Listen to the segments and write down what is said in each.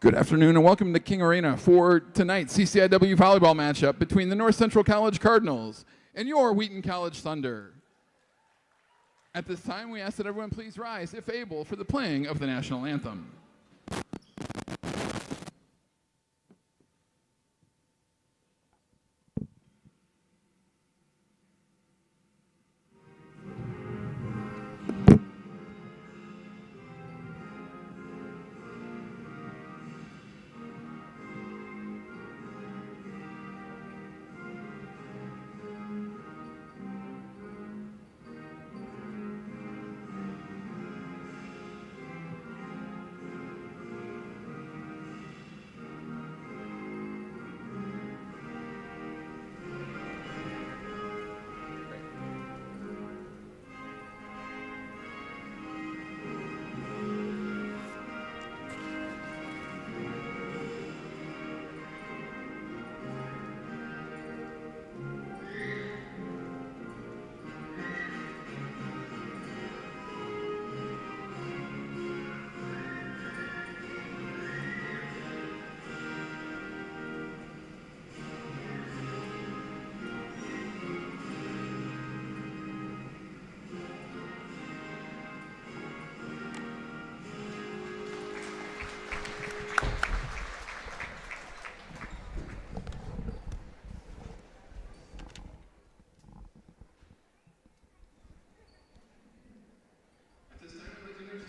Good afternoon and welcome to King Arena for tonight's CCIW volleyball matchup between the North Central College Cardinals and your Wheaton College Thunder. At this time, we ask that everyone please rise, if able, for the playing of the national anthem.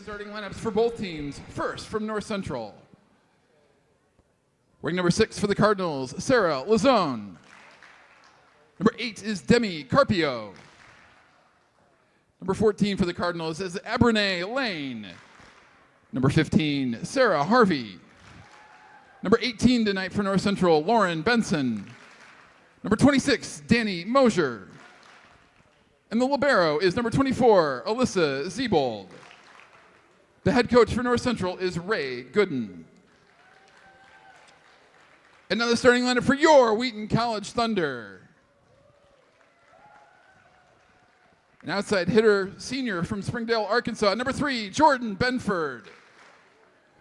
Starting lineups for both teams. First, from North Central. Ring number 6 for the Cardinals, Sarah Lazone. Number 8 is Demi Carpio. Number 14 for the Cardinals is Abrene Lane. Number 15, Sarah Harvey. Number 18 tonight for North Central, Lauren Benson. Number 26, Danny Mosier. And the libero is number 24, Alyssa Zebold. The head coach for North Central is Ray Gooden. Another starting lineup for your Wheaton College Thunder. An outside hitter, senior from Springdale, Arkansas, number 3, Jordan Benford.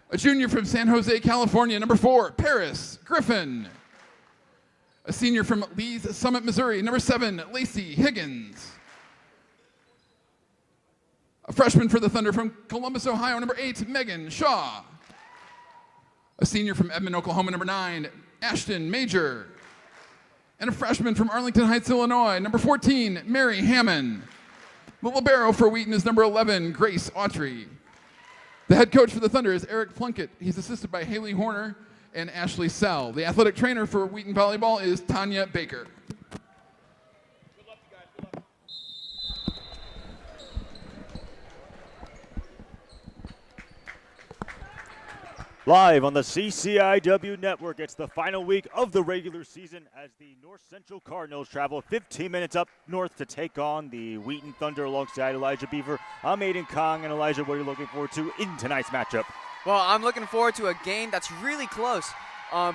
A junior from San Jose, California, number 4, Paris Griffin. A senior from Lee's Summit, Missouri, number 7, Lacey Higgins. A freshman for the Thunder from Columbus, Ohio, number 8, Megan Shaw. A senior from Edmond, Oklahoma, number 9, Ashton Major. And a freshman from Arlington Heights, Illinois, number 14, Mary Hammond. The libero for Wheaton is number 11, Grace Autry. The head coach for the Thunder is Eric Plunkett. He's assisted by Haley Horner and Ashley Sell. The athletic trainer for Wheaton Volleyball is Tanya Baker. Live on the CCIW network, it's the final week of the regular season as the North Central Cardinals travel 15 minutes up north to take on the Wheaton Thunder alongside Elijah Beaver. I'm Aiden Kong, and Elijah, what are you looking forward to in tonight's matchup? Well, I'm looking forward to a game that's really close.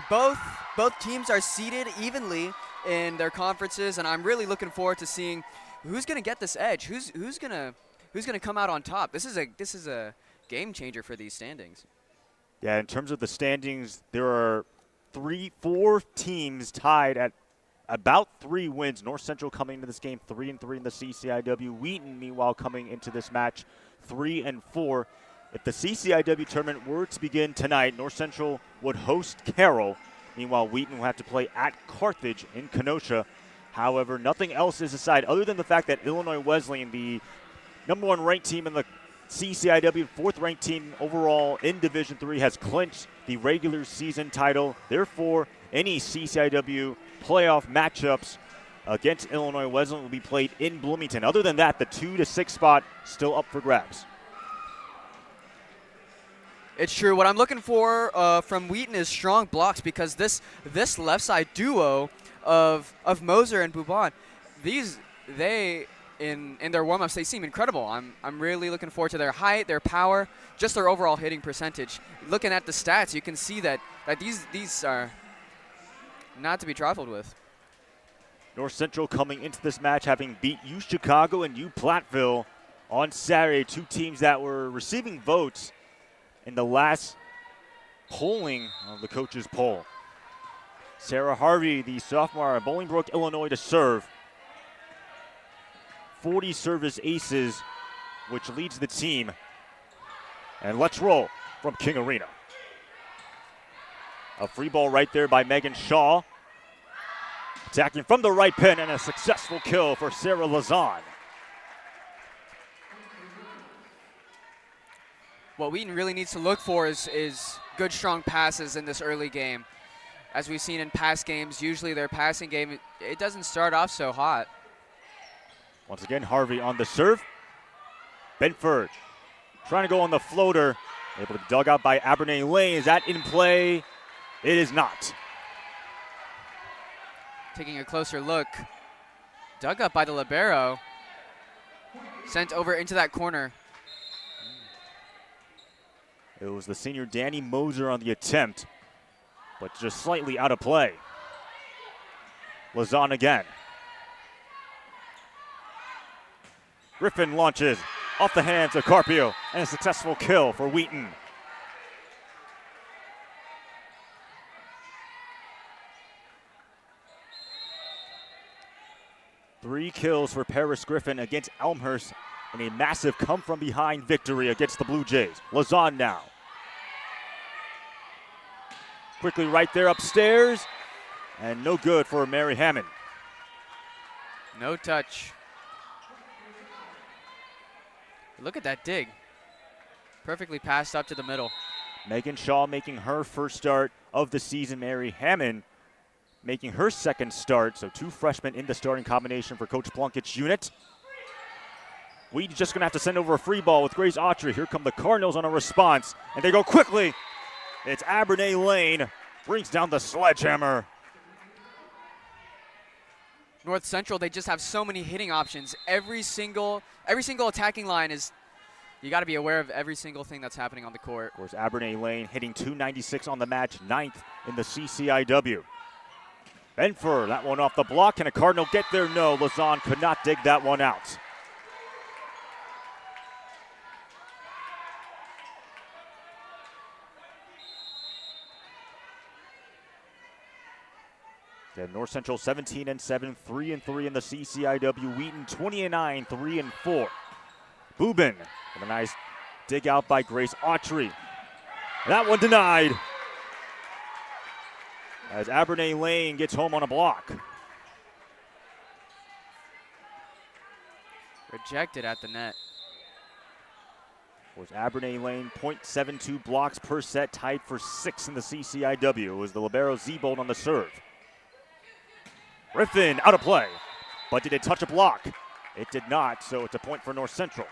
Both teams are seeded evenly in their conferences, and I'm really looking forward to seeing who's going to get this edge, who's going to come out on top. This is a game changer for these standings. Yeah, in terms of the standings, there are 4 teams tied at about 3 wins. North Central coming into this game 3-3 in the CCIW. Wheaton, meanwhile, coming into this match 3-4. If the CCIW tournament were to begin tonight, North Central would host Carroll. Meanwhile, Wheaton will have to play at Carthage in Kenosha. However, nothing else is decided other than the fact that Illinois Wesleyan, the number 1 ranked team in the CCIW, 4th-ranked team overall in Division III, has clinched the regular season title. Therefore, any CCIW playoff matchups against Illinois Wesleyan will be played in Bloomington. Other than that, the 2 to 6 spot still up for grabs. It's true. What I'm looking for from Wheaton is strong blocks, because this left side duo of Moser and Boubon, in their warm-ups, they seem incredible. I'm really looking forward to their height, their power, just their overall hitting percentage. Looking at the stats, you can see that these are not to be trifled with. North Central coming into this match having beat U Chicago and U Platteville on Saturday, 2 teams that were receiving votes in the last polling of the coaches' poll. Sarah Harvey, the sophomore at Bolingbrook, Illinois, to serve. 40 service aces, which leads the team. And let's roll from King Arena. A free ball right there by Megan Shaw. Attacking from the right pin, and a successful kill for Sarah Lazan. What Wheaton really needs to look for is good, strong passes in this early game. As we've seen in past games, usually their passing game, it doesn't start off so hot. Once again, Harvey on the serve. Benford trying to go on the floater. Able to be dug out by Abernay Lane. Is that in play? It is not. Taking a closer look. Dug up by the libero. Sent over into that corner. It was the senior Danny Moser on the attempt, but just slightly out of play. Lazan again. Griffin launches off the hands of Carpio, and a successful kill for Wheaton. Three kills for Paris Griffin against Elmhurst in a massive come-from-behind victory against the Blue Jays. Lazan now. Quickly right there upstairs, and no good for Mary Hammond. No touch. Look at that dig. Perfectly passed up to the middle. Megan Shaw making her first start of the season. Mary Hammond making her second start. So two freshmen in the starting combination for Coach Plunkett's unit. We're just going to have to send over a free ball with Grace Autry. Here come the Cardinals on a response, and they go quickly. It's Abernay Lane, brings down the sledgehammer. North Central, they just have so many hitting options. Every single attacking line is, you got to be aware of every single thing that's happening on the court. Of course, Abernay Lane hitting .296 on the match, 9th in the CCIW. Benford, that one off the block. Can a Cardinal get there? No, Lazan could not dig that one out. North Central 17-7, 3-3 in the CCIW. Wheaton 20-9, 3-4. Boobin with a nice dig out by Grace Autry. That one denied as Abernay Lane gets home on a block. Rejected at the net. Was Abernay Lane, .72 blocks per set, tied for 6th in the CCIW. It was the libero Zebold on the serve. Griffin out of play, but did it touch a block? It did not, so it's a point for North Central.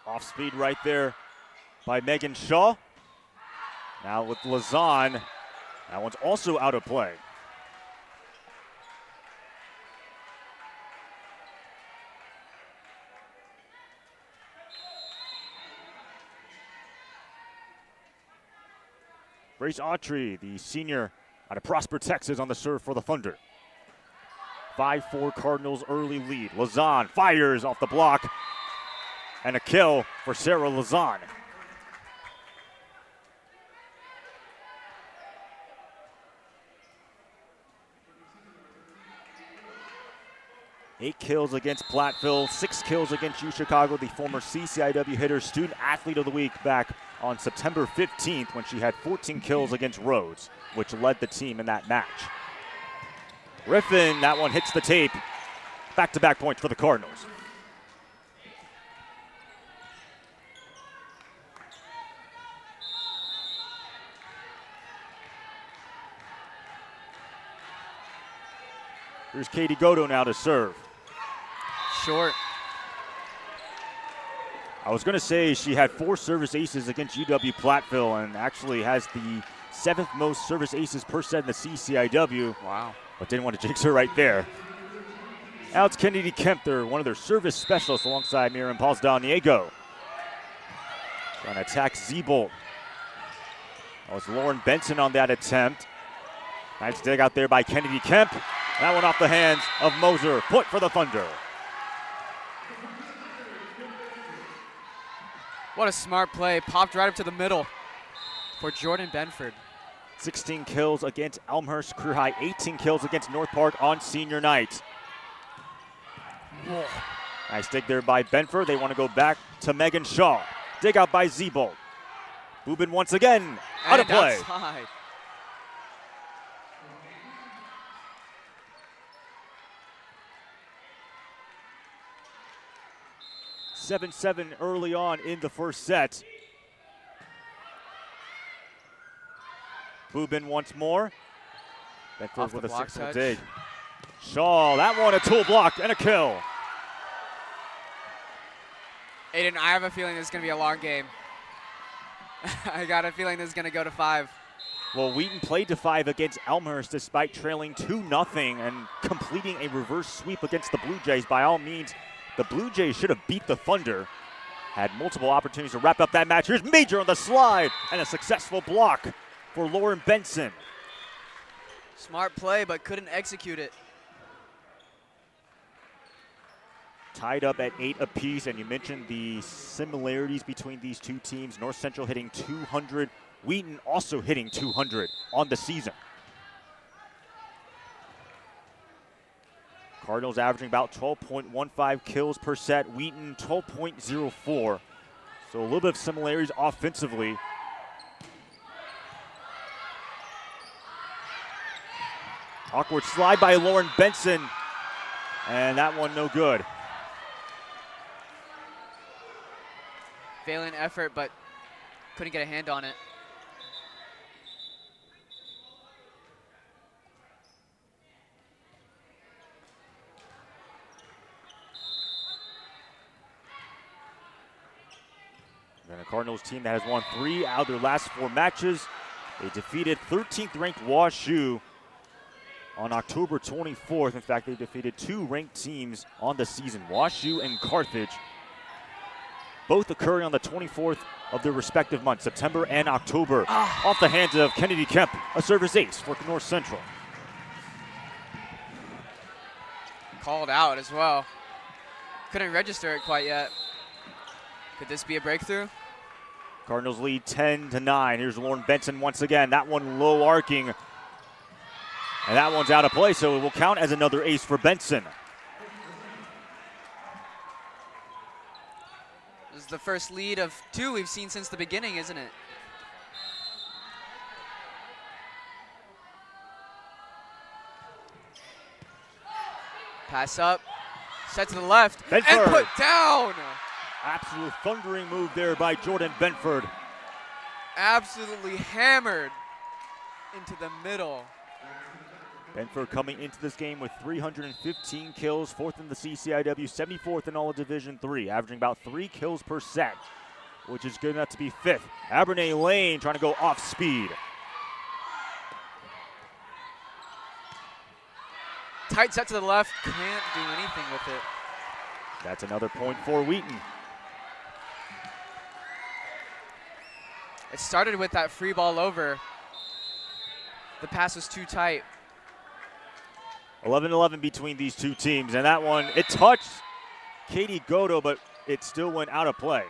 Off speed right there by Megan Shaw. Now with Lazan, that one's also out of play. Grace Autry, the senior out of Prosper, Texas, on the serve for the Thunder. 5-4 Cardinals early lead. Lazan fires off the block, and a kill for Sarah Lazan. Eight kills against Platteville, 6 kills against UChicago, the former CCIW hitter, student athlete of the week back on September 15th when she had 14 kills against Rhodes, which led the team in that match. Griffin, that one hits the tape. Back-to-back points for the Cardinals. Here's Katie Godo now to serve. Short. I was going to say she had 4 service aces against UW Platteville and actually has the 7th most service aces per set in the CCIW. Wow. But didn't want to jinx her right there. Now it's Kennedy Kempter, one of their service specialists alongside Miriam Pazdaniego. Trying to attack Zebold. That was Lauren Benson on that attempt. Nice dig out there by Kennedy Kemp. That one off the hands of Moser. Point for the Thunder. What a smart play. Popped right up to the middle for Jordan Benford. 16 kills against Elmhurst, career high 18 kills against North Park on senior night. Whoa. Nice dig there by Benford. They want to go back to Megan Shaw. Dig out by Zebold. Boobin once again, out of play. Outside. (7-7) early on in the first set. Boobin once more. Benford with a 6-foot dig. Shaw, that one a tool block and a kill. Aiden, I have a feeling this is going to be a long game. I got a feeling this is going to go to 5. Well, Wheaton played to 5 against Elmhurst despite trailing 2-0 and completing a reverse sweep against the Blue Jays. By all means, the Blue Jays should have beat the Thunder. Had multiple opportunities to wrap up that match. Here's Major on the slide and a successful block for Lauren Benson. Smart play, but couldn't execute it. Tied up at 8 apiece, and you mentioned the similarities between these two teams. North Central hitting 200, Wheaton also hitting 200 on the season. Cardinals averaging about 12.15 kills per set, Wheaton 12.04. So a little bit of similarities offensively. Awkward slide by Lauren Benson, and that one no good. Valiant effort, but couldn't get a hand on it. And a Cardinals team that has won 3 out of their last 4 matches. They defeated 13th ranked WashU on October 24th. In fact, they defeated 2 ranked teams on the season, WashU and Carthage, both occurring on the 24th of their respective months, September and October. Off the hands of Kennedy Kemp, a service ace for North Central. Called out as well. Couldn't register it quite yet. Could this be a breakthrough? Cardinals lead 10-9. Here's Lauren Benson once again. That one low arcing. And that one's out of play, so it will count as another ace for Benson. This is the first lead of 2 we've seen since the beginning, isn't it? Pass up, set to the left, Benford. and put down. Absolute thundering move there by Jordan Benford. Absolutely hammered into the middle. Benford coming into this game with 315 kills, 4th in the CCIW, 74th in all of Division III, averaging about 3 kills per set, which is good enough to be 5th. Abernay Lane trying to go off speed. Tight set to the left, can't do anything with it. That's another point for Wheaton. It started with that free ball over. The pass was too tight. 11-11 between these two teams, and that one, it touched Katie Godo, but it still went out of play.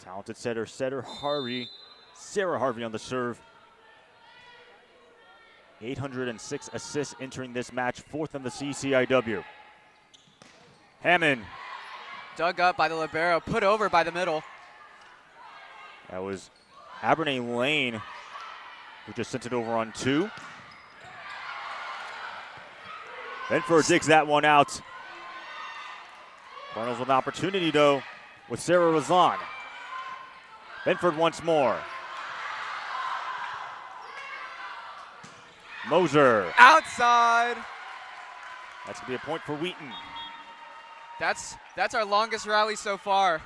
Talented setter Sarah Harvey on the serve. 806 assists entering this match, 4th in the CCIW. Hammond. Dug up by the libero, put over by the middle. That was Abernay Lane who just sent it over on 2. Benford digs that one out. Cardinals with an opportunity though with Sarah Razan. Benford once more. Moser. Outside. That's going to be a point for Wheaton. That's our longest rally so far.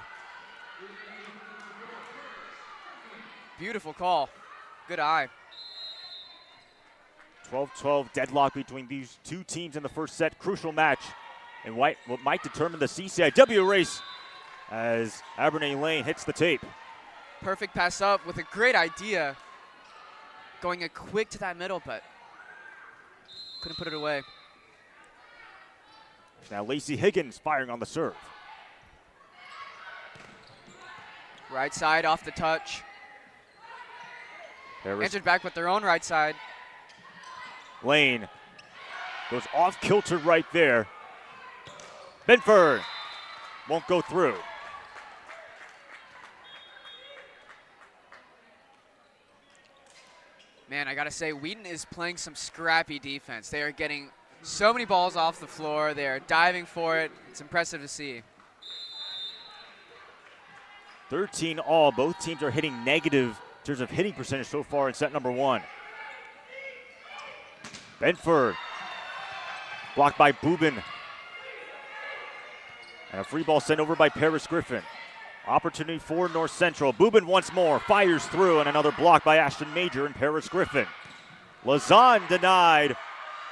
Beautiful call. Good eye. 12-12 deadlock between these two teams in the first set. Crucial match and what might determine the CCIW race as Abernay Lane hits the tape. Perfect pass up with a great idea. Going a quick to that middle, but couldn't put it away. Now Lacey Higgins firing on the serve. Right side off the touch. Harris. Entered back with their own right side. Lane goes off kilter right there. Benford won't go through. Man, I gotta say, Wheaton is playing some scrappy defense. They are getting so many balls off the floor. They are diving for it. It's impressive to see. 13 all. Both teams are hitting negative in terms of hitting percentage so far in set number one. Benford blocked by Boobin. And a free ball sent over by Paris Griffin. Opportunity for North Central. Boobin once more fires through, and another block by Ashton Major and Paris Griffin. Lazan denied.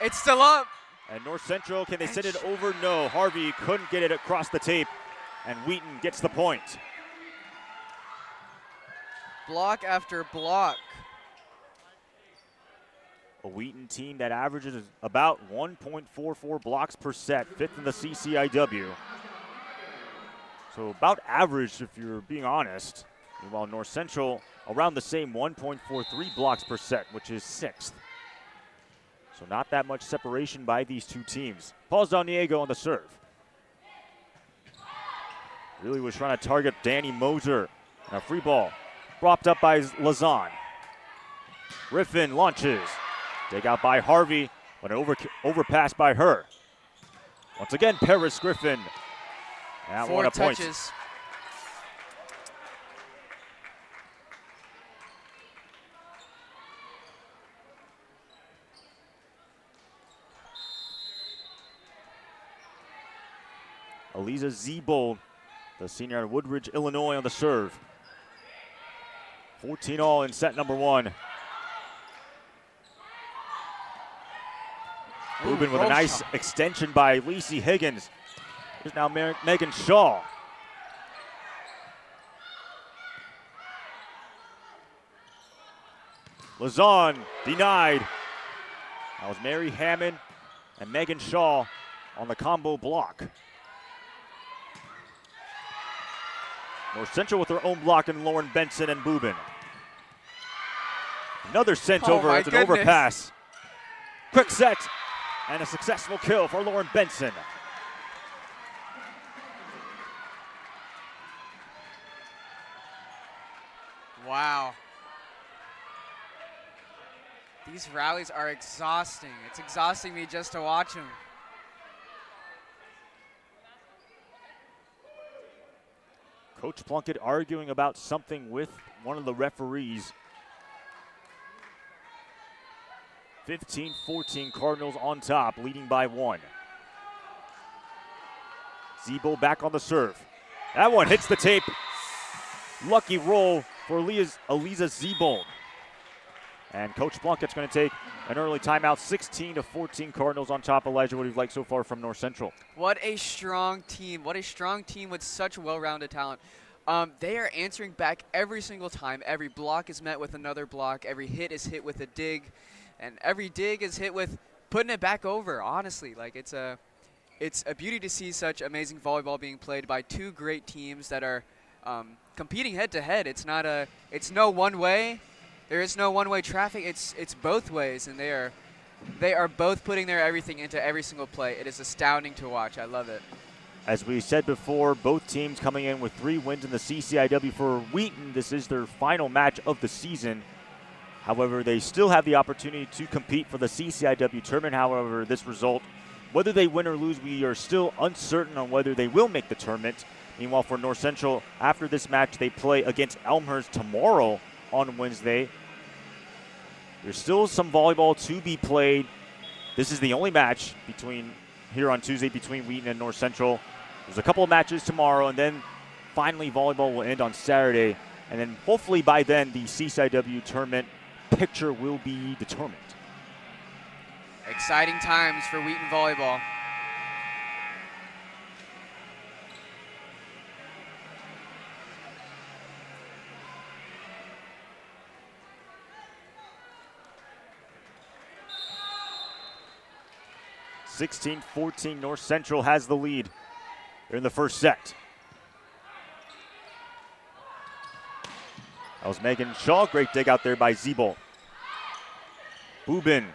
It's still up. And North Central, can they send it over? No. Harvey couldn't get it across the tape, and Wheaton gets the point. Block after block. A Wheaton team that averages about 1.44 blocks per set, fifth in the CCIW. So about average if you're being honest. Meanwhile, North Central around the same 1.43 blocks per set, which is sixth. So not that much separation by these two teams. Paul Zaniego on the serve. Really was trying to target Danny Moser. And a free ball propped up by Lazan. Griffin launches. Take out by Harvey, but an overpass by her. Once again, Paris Griffin. That 4 one a touches. point. Eliza Zebold, the senior out of Woodridge, Illinois on the serve. 14 all in set number one. Rubin with a nice extension by Lacey Higgins. Here's now Megan Shaw. Lazan denied. That was Mary Hammond and Megan Shaw on the combo block. North Central with their own block and Lauren Benson and Boobin. Another sent over. It's an overpass. Quick set and a successful kill for Lauren Benson. Wow. These rallies are exhausting. It's exhausting me just to watch them. Coach Plunkett arguing about something with one of the referees. 15-14 Cardinals on top, leading by 1. Zebo back on the serve. That one hits the tape. Lucky roll for Eliza Zebold. And Coach Plunkett's going to take an early timeout. 16-14 Cardinals on top. Elijah, what do you like so far from North Central? What a strong team. What a strong team with such well-rounded talent. They are answering back every single time. Every block is met with another block. Every hit is hit with a dig. And every dig is hit with putting it back over, honestly. Like, it's a beauty to see such amazing volleyball being played by two great teams that are competing head-to-head. It's no one way. There is no one-way traffic. It's both ways, and they are both putting their everything into every single play. It is astounding to watch. I love it. As we said before, both teams coming in with 3 wins in the CCIW. For Wheaton, this is their final match of the season. However, they still have the opportunity to compete for the CCIW tournament. However, this result, whether they win or lose, we are still uncertain on whether they will make the tournament. Meanwhile, for North Central, after this match, they play against Elmhurst tomorrow on Wednesday. There's still some volleyball to be played. This is the only match here on Tuesday between Wheaton and North Central. There's a couple of matches tomorrow, and then finally volleyball will end on Saturday. And then hopefully by then the CCIW tournament picture will be determined. Exciting times for Wheaton Volleyball. (16-14) North Central has the lead in the first set. That was Megan Shaw. Great dig out there by Zeeble. Bubin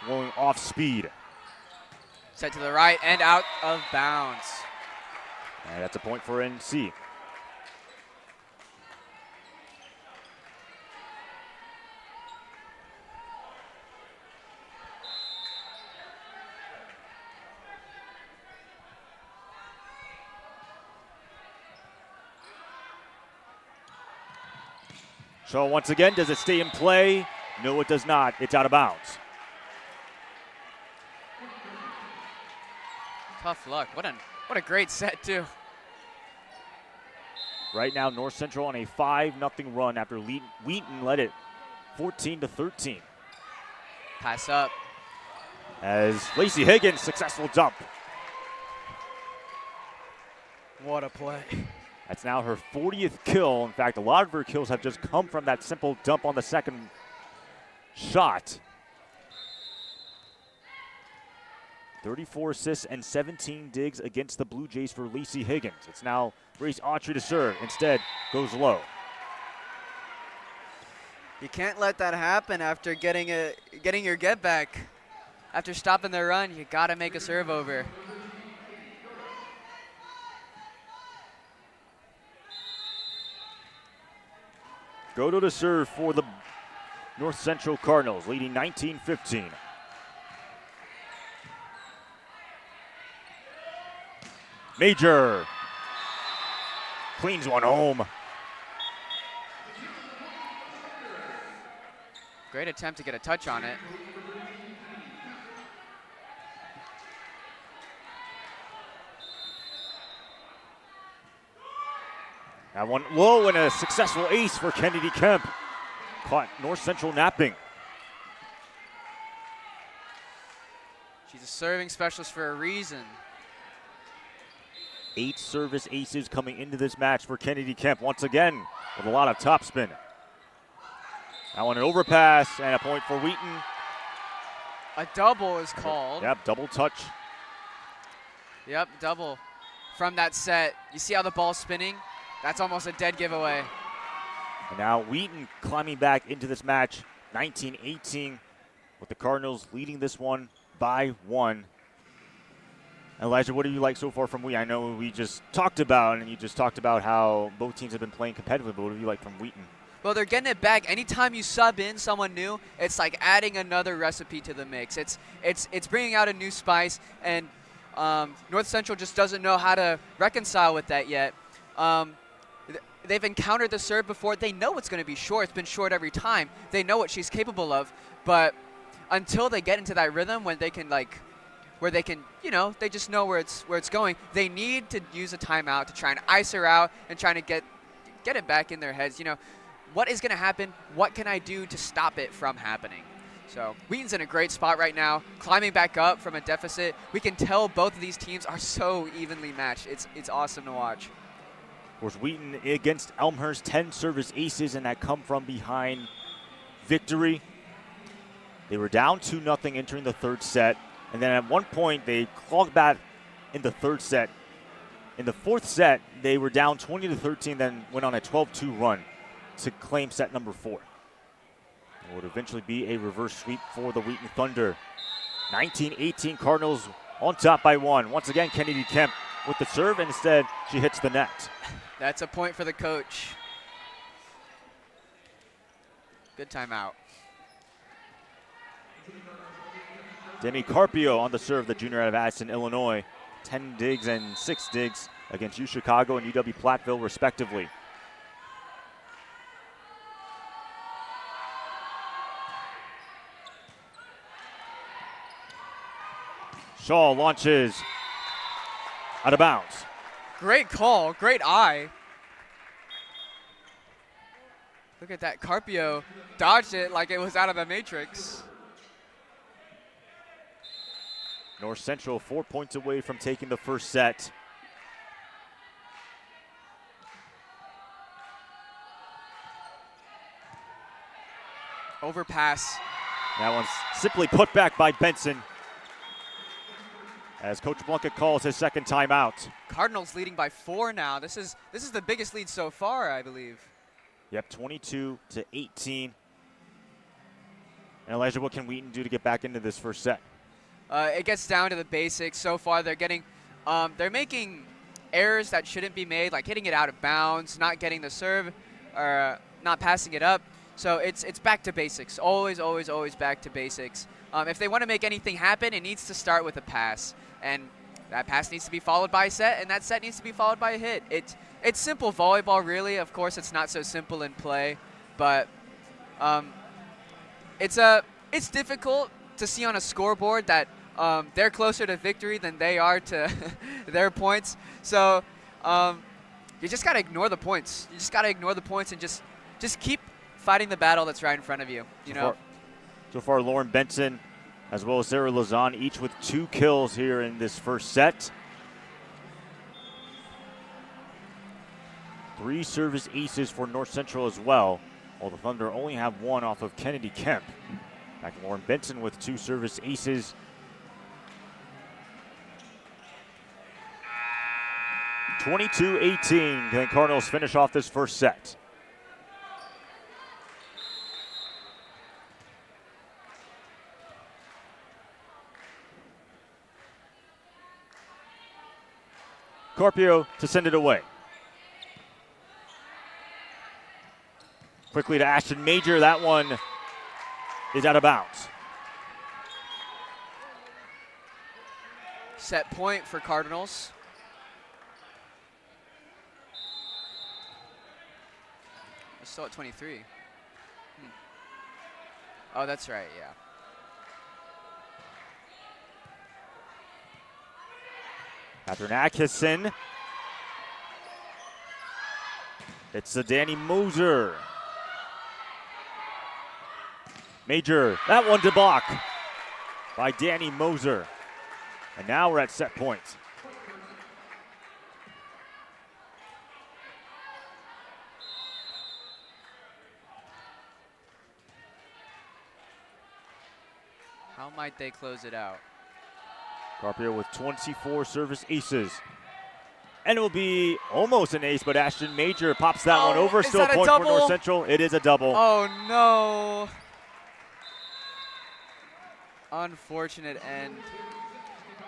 going off speed. Set to the right and out of bounds. And that's a point for NC. Shaw once again, does it stay in play? No, it does not. It's out of bounds. Tough luck. What a great set too. Right now, North Central on a 5-0 run after Wheaton led it 14-13. Pass up. As Lacey Higgins, successful dump. What a play. That's now her 40th kill. In fact, a lot of her kills have just come from that simple dump on the second shot. 34 assists and 17 digs against the Blue Jays for Lacey Higgins. It's now Grace Autry to serve. Instead, goes low. You can't let that happen after getting your get back. After stopping the run, you gotta make a serve over. Goto to serve for the North Central Cardinals, leading 19-15. Major cleans one home. Great attempt to get a touch on it. That one low and a successful ace for Kennedy Kemp. Caught North Central napping. She's a serving specialist for a reason. 8 service aces coming into this match for Kennedy Kemp once again with a lot of topspin. That one an overpass and a point for Wheaton. A double is called. Yep, double touch. Yep, double. From that set, you see how the ball's spinning? That's almost a dead giveaway. And now Wheaton climbing back into this match, 19-18, with the Cardinals leading this one by 1. Elijah, what do you like so far from Wheaton? I know we just talked about, and you just talked about how both teams have been playing competitively, but what do you like from Wheaton? Well, they're getting it back. Anytime you sub in someone new, it's like adding another recipe to the mix. It's bringing out a new spice, and North Central just doesn't know how to reconcile with that yet. They've encountered the serve before. They know it's going to be short. It's been short every time. They know what she's capable of, but until they get into that rhythm when they can where they can, they just know where it's going. They need to use a timeout to try and ice her out and trying to get it back in their heads. What is going to happen? What can I do to stop it from happening? So Wheaton's in a great spot right now, climbing back up from a deficit. We can tell both of these teams are so evenly matched. It's awesome to watch. Of course, Wheaton against Elmhurst, 10 service aces, and that come from behind victory. They were down 2-0 entering the third set, and then at one point they clawed back in the third set. In the fourth set, they were down 20-13, then went on a 12-2 run to claim set number 4. It would eventually be a reverse sweep for the Wheaton Thunder. 19-18 Cardinals on top by 1. Once again, Kennedy Kemp with the serve, and instead she hits the net. That's a point for the coach. Good timeout. Demi Carpio on the serve, the junior out of Addison, Illinois. 10 digs and 6 digs against UChicago and UW Platteville, respectively. Shaw launches out of bounds. Great call, great eye. Look at that, Carpio dodged it like it was out of the Matrix. North Central 4 points away from taking the first set. Overpass. That one's simply put back by Benson as Coach Blanca calls his second timeout. Cardinals leading by 4 now. This is the biggest lead so far, I believe. Yep, 22-18. And Elijah, what can Wheaton do to get back into this first set? It gets down to the basics. So far, they're making errors that shouldn't be made, like hitting it out of bounds, not getting the serve, or not passing it up. So it's back to basics. Always, always, always back to basics. If they want to make anything happen, it needs to start with a pass, and that pass needs to be followed by a set, and that set needs to be followed by a hit. It's simple volleyball, really. Of course, it's not so simple in play, but it's difficult to see on a scoreboard that they're closer to victory than they are to their points. So you just got to ignore the points. You just got to ignore the points and just keep fighting the battle that's right in front of you. So far, Lauren Benson as well as Sarah Lazan, each with 2 kills here in this first set. 3 service aces for North Central as well, while the Thunder only have 1 off of Kennedy Kemp. Back to Lauren Benson with 2 service aces. (22-18). Can the Cardinals finish off this first set? Carpio to send it away. Quickly to Ashton Major. That one is out of bounds. Set point for Cardinals. We're still at 23. Oh, that's right, yeah. Catherine Atkinson. It's a Danny Moser. Major, that one to block by Danny Moser. And now we're at set point. How might they close it out? Carpio with 24 service aces. And it will be almost an ace, but Ashton Major pops that one over. Still a point for North Central. It is a double. Oh, no. Unfortunate end.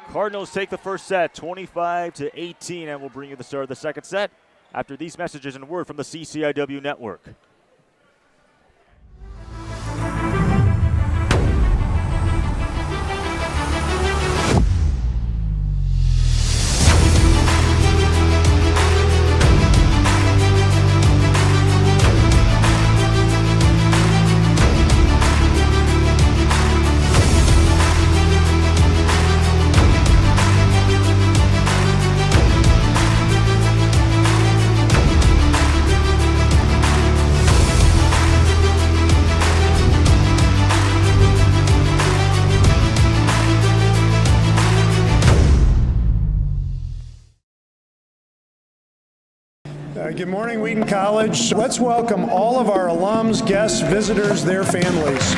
Cardinals take the first set, 25-18, and we'll bring you the start of the second set after these messages and a word from the CCIW Network. Good morning, Wheaton College. Let's welcome all of our alums, guests, visitors, their families.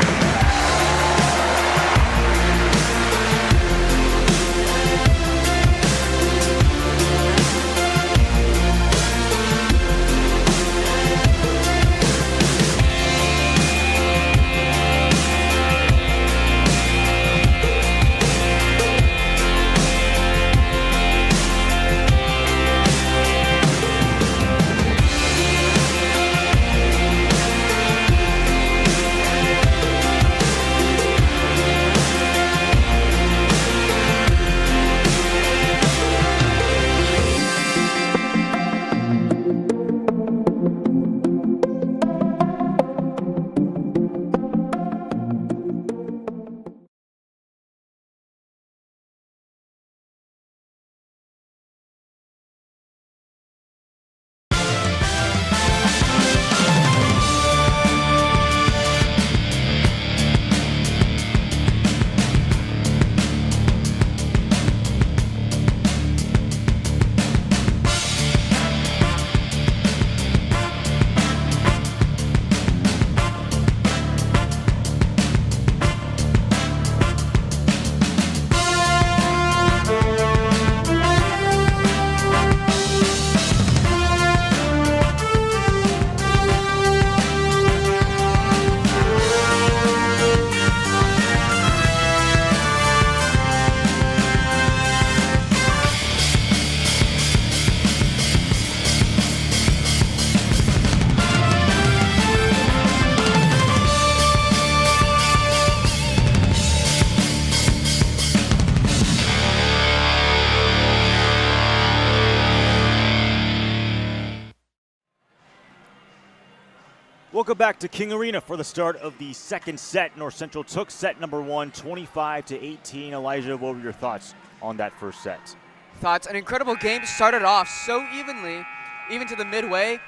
Welcome back to King Arena for the start of the second set. North Central took set number 1, 25-18. Elijah, what were your thoughts on that first set? Thoughts? An incredible game. Started off so evenly, even to the midway.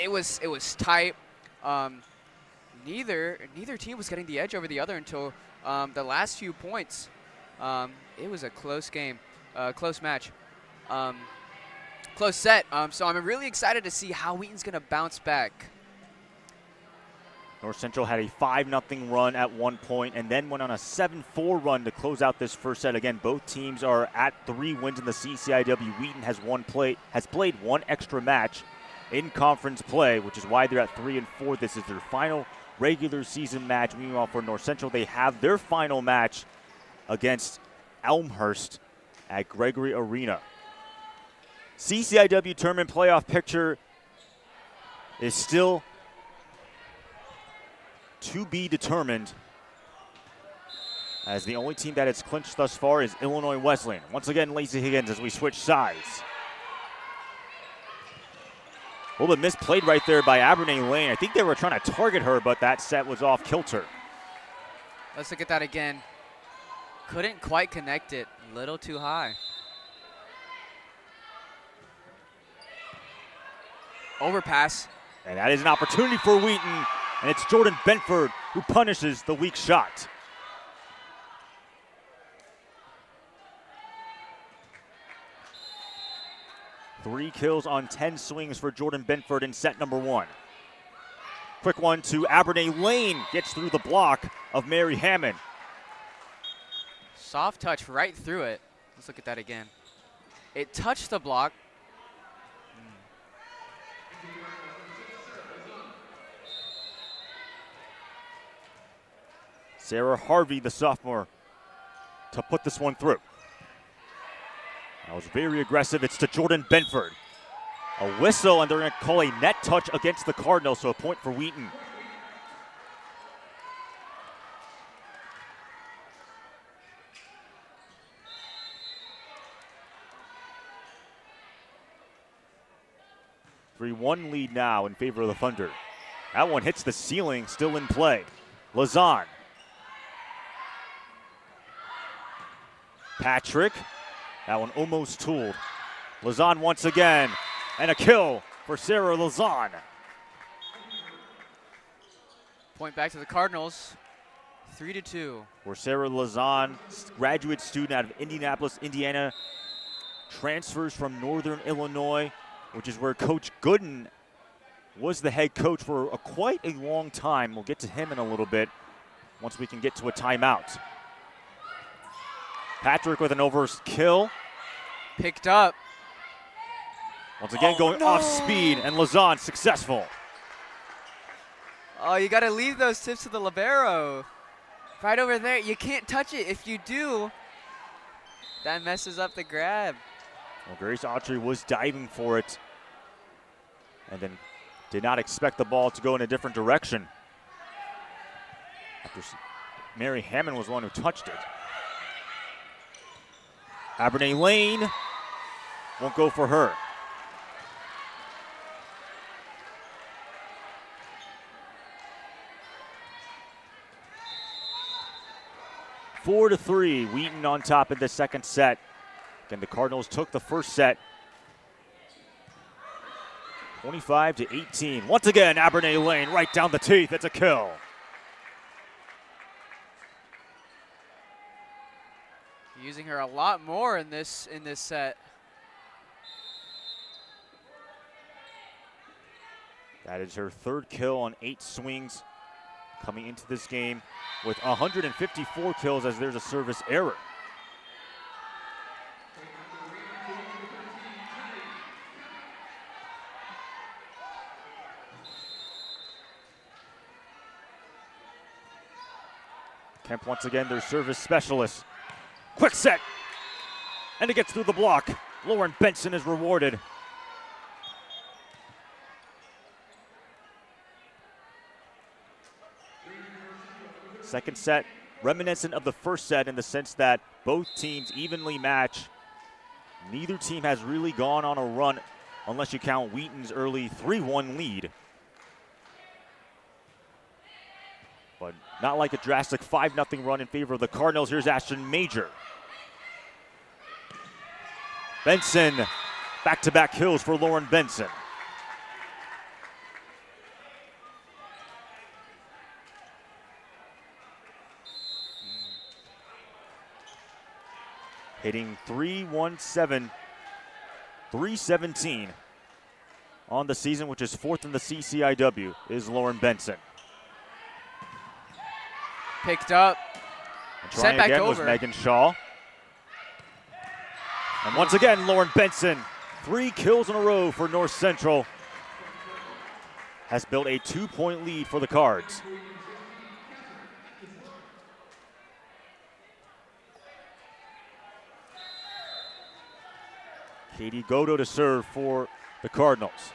It was tight. Neither team was getting the edge over the other until the last few points. It was a close game, close match, close set. So I'm really excited to see how Wheaton's going to bounce back. North Central had a 5-0 run at one point and then went on a 7-4 run to close out this first set. Again, both teams are at 3 wins in the CCIW. Wheaton has played one extra match in conference play, which is why they're at 3-4. This is their final regular season match. Meanwhile, for North Central, they have their final match against Elmhurst at Gregory Arena. CCIW tournament playoff picture is still to be determined, as the only team that has clinched thus far is Illinois Wesleyan. Once again, Lacey Higgins as we switch sides. A little bit misplayed right there by Abernay Lane. I think they were trying to target her, but that set was off kilter. Let's look at that again. Couldn't quite connect it. A little too high. Overpass. And that is an opportunity for Wheaton, and it's Jordan Benford who punishes the weak shot. Three kills on 10 swings for Jordan Benford in set number 1. Quick one to Abernay Lane, gets through the block of Mary Hammond. Soft touch right through it. Let's look at that again. It touched the block. Sarah Harvey, the sophomore, to put this one through. That was very aggressive. It's to Jordan Benford. A whistle, and they're going to call a net touch against the Cardinals, so a point for Wheaton. A 3-1 lead now in favor of the Thunder. That one hits the ceiling, still in play. Lazan. Patrick. That one almost tooled. Lazan once again. And a kill for Sarah Lazan. Point back to the Cardinals. 3-2. For Sarah Lazan, graduate student out of Indianapolis, Indiana. Transfers from Northern Illinois, which is where Coach Gooden was the head coach for quite a long time. We'll get to him in a little bit once we can get to a timeout. Patrick with an overkill. Picked up. Once again going off speed, and Lazan successful. Oh, you got to leave those tips to the libero. Right over there. You can't touch it. If you do, that messes up the grab. Well, Grace Autry was diving for it and then did not expect the ball to go in a different direction. After Mary Hammond was the one who touched it. Abernay Lane won't go for her. Four to 3, Wheaton on top in the second set. Again, the Cardinals took the first set 25-18. Once again, Abernay Lane right down the teeth. It's a kill. Using her a lot more in this set. That is her third kill on 8 swings coming into this game with 154 kills as there's a service error. Kemp once again their service specialist. Quick set, and it gets through the block. Lauren Benson is rewarded. Second set, reminiscent of the first set in the sense that both teams evenly match. Neither team has really gone on a run unless you count Wheaton's early 3-1 lead. not like a drastic 5-0 run in favor of the Cardinals. Here's Ashton Major. Benson, back-to-back kills for Lauren Benson. Hitting 317, 317 on the season, which is 4th in the CCIW, is Lauren Benson. Picked up. And Set trying back again over. was Megan Shaw. And once again, Lauren Benson, 3 kills in a row for North Central, has built a 2-point lead for the Cards. Katie Godo to serve for the Cardinals.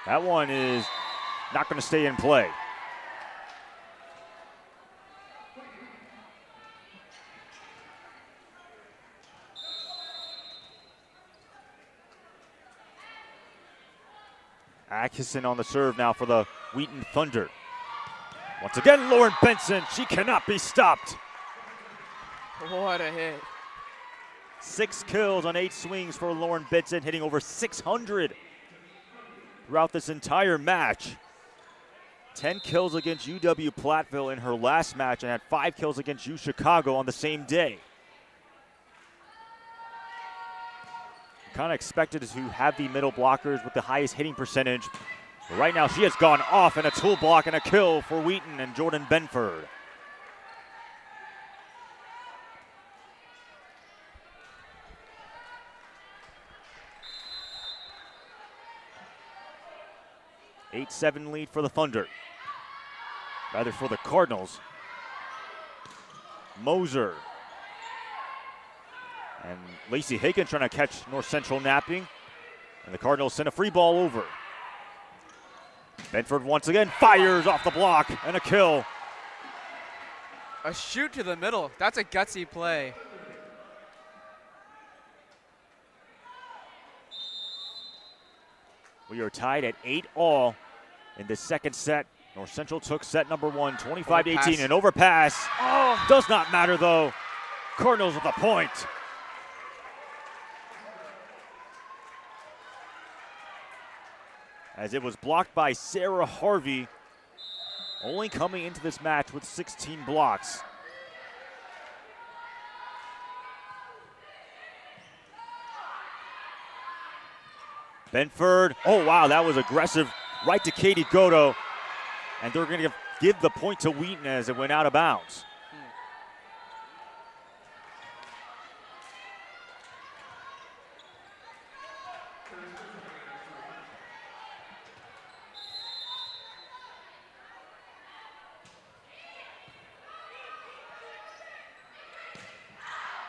That one is not going to stay in play. Atkinson on the serve now for the Wheaton Thunder. Once again, Lauren Benson, she cannot be stopped. What a hit. 6 kills on 8 swings for Lauren Benson, hitting over 600 throughout this entire match. 10 kills against UW Platteville in her last match and had 5 kills against U Chicago on the same day. Kind of expected to have the middle blockers with the highest hitting percentage. But right now she has gone off in a tool block and a kill for Wheaton and Jordan Benford. Eight 7 lead for the Thunder. Rather for the Cardinals. Moser. And Lacey Hagan trying to catch North Central napping. And the Cardinals send a free ball over. Benford once again fires off the block and a kill. A shoot to the middle. That's a gutsy play. We are tied at 8-all in the second set. North Central took set number 1, 25-18. An overpass. Oh. Does not matter though. Cardinals with a point. As it was blocked by Sarah Harvey, only coming into this match with 16 blocks. Benford, oh wow, that was aggressive, right to Katie Godo. And they're going to give the point to Wheaton as it went out of bounds.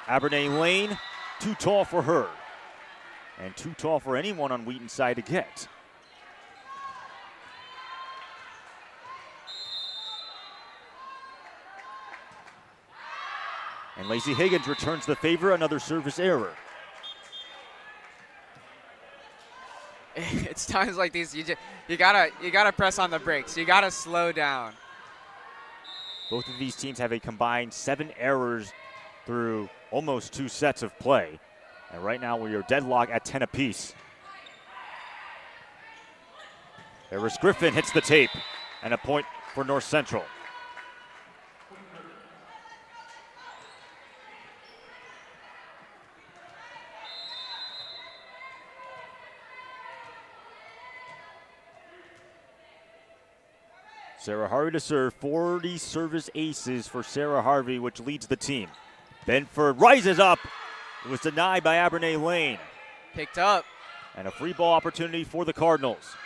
Abernay Lane, too tall for her. And too tall for anyone on Wheaton's side to get. And Lacey Higgins returns the favor, another service error. It's times like these you gotta press on the brakes. You gotta slow down. Both of these teams have a combined 7 errors through almost 2 sets of play. And right now we are deadlocked at 10 apiece. Eris Griffin hits the tape and a point for North Central. Sarah Harvey to serve, 40 service aces for Sarah Harvey, which leads the team. Benford rises up. It was denied by Abernay Lane. Picked up. And a free ball opportunity for the Cardinals.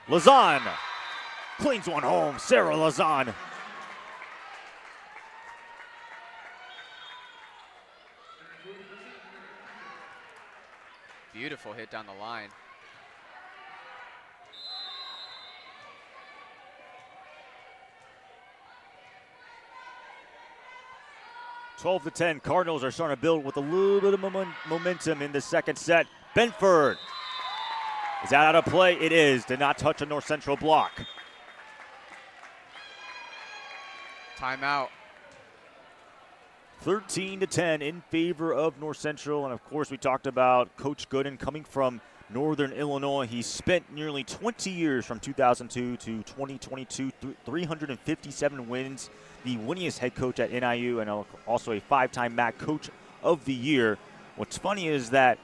Lazan cleans one home. Sarah Lazan. Beautiful hit down the line. Twelve to 10. Cardinals are starting to build with a little bit of momentum in the second set. Benford. Is that out of play? It is. Did not touch a North Central block. Timeout. 13-10 in favor of North Central. And of course, we talked about Coach Gooden coming from Northern Illinois. He spent nearly 20 years from 2002 to 2022, 357 wins, the winningest head coach at NIU, and also a 5-time MAC Coach of the Year. What's funny is that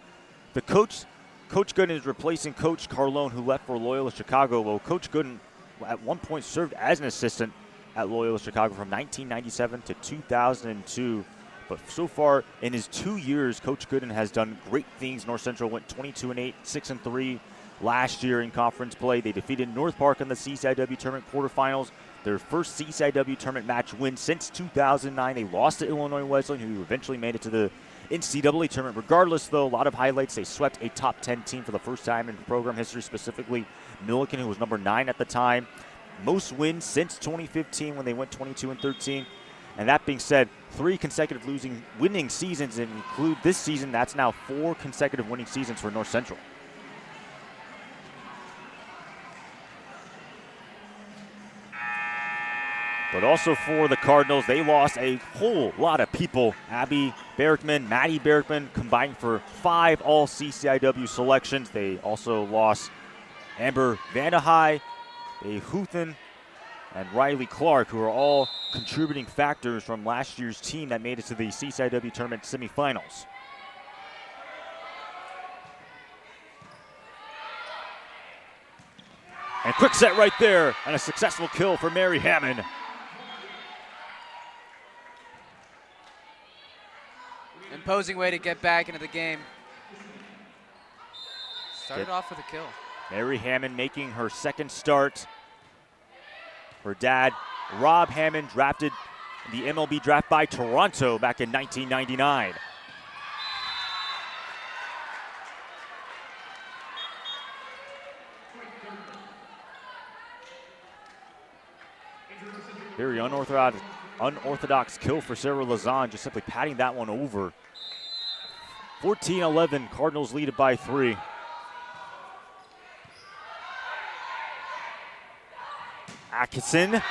the Coach Gooden is replacing Coach Carlone, who left for Loyola Chicago. Well, Coach Gooden at one point served as an assistant at Loyola Chicago from 1997 to 2002. But so far in his 2 years, Coach Gooden has done great things. North Central went 22-8, 6-3 last year in conference play. They defeated North Park in the CCIW tournament quarterfinals, their first CCIW tournament match win since 2009. They lost to Illinois Wesleyan, who eventually made it to the NCAA tournament. Regardless, though, a lot of highlights. They swept a top 10 team for the first time in program history, specifically Millikan, who was number 9 at the time. Most wins since 2015 when they went 22-13. And that being said, 3 consecutive winning seasons, and include this season, that's now 4 consecutive winning seasons for North Central. But also for the Cardinals, they lost a whole lot of people. Abby Berkman, Maddie Berkman combined for 5 all-CCIW selections. They also lost Amber Vandehei, Huthen, and Riley Clark, who are all contributing factors from last year's team that made it to the CCIW tournament semifinals. And quick set right there, and a successful kill for Mary Hammond. Imposing way to get back into the game. Started off with a kill. Mary Hammond making her second start. Her dad, Rob Hammond, drafted in the MLB draft by Toronto back in 1999. Very unorthodox kill for Sarah Lazan, just simply patting that one over. 14-11, Cardinals lead it by 3. Atkinson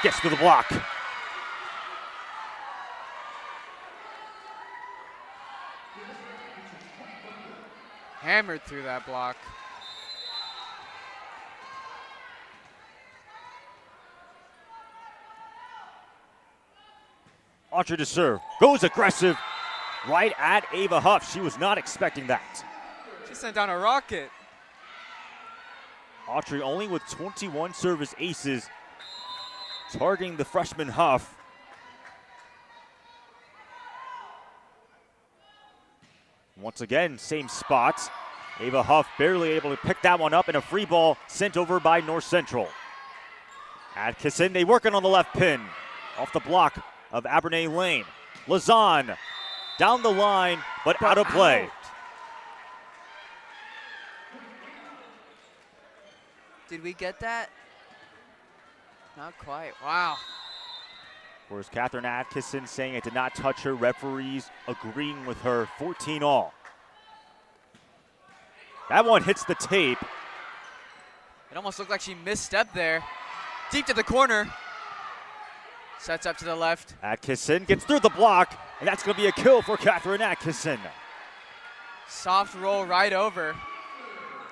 gets to the block. Hammered through that block. Autry to serve. Goes aggressive right at Ava Huff. She was not expecting that. She sent down a rocket. Autry only with 21 service aces, targeting the freshman Huff. Once again, same spots. Ava Huff barely able to pick that one up, and a free ball sent over by North Central. Atkinson, they working on the left pin. Off the block of Abernay Lane. Lazan down the line, but out of play. Did we get that? Not quite. Wow. Of course, Catherine Atkinson saying it did not touch her. Referees agreeing with her. 14 all. That one hits the tape. It almost looked like she misstepped there. Deep to the corner. Sets up to the left. Atkinson gets through the block, and that's going to be a kill for Catherine Atkinson. Soft roll right over.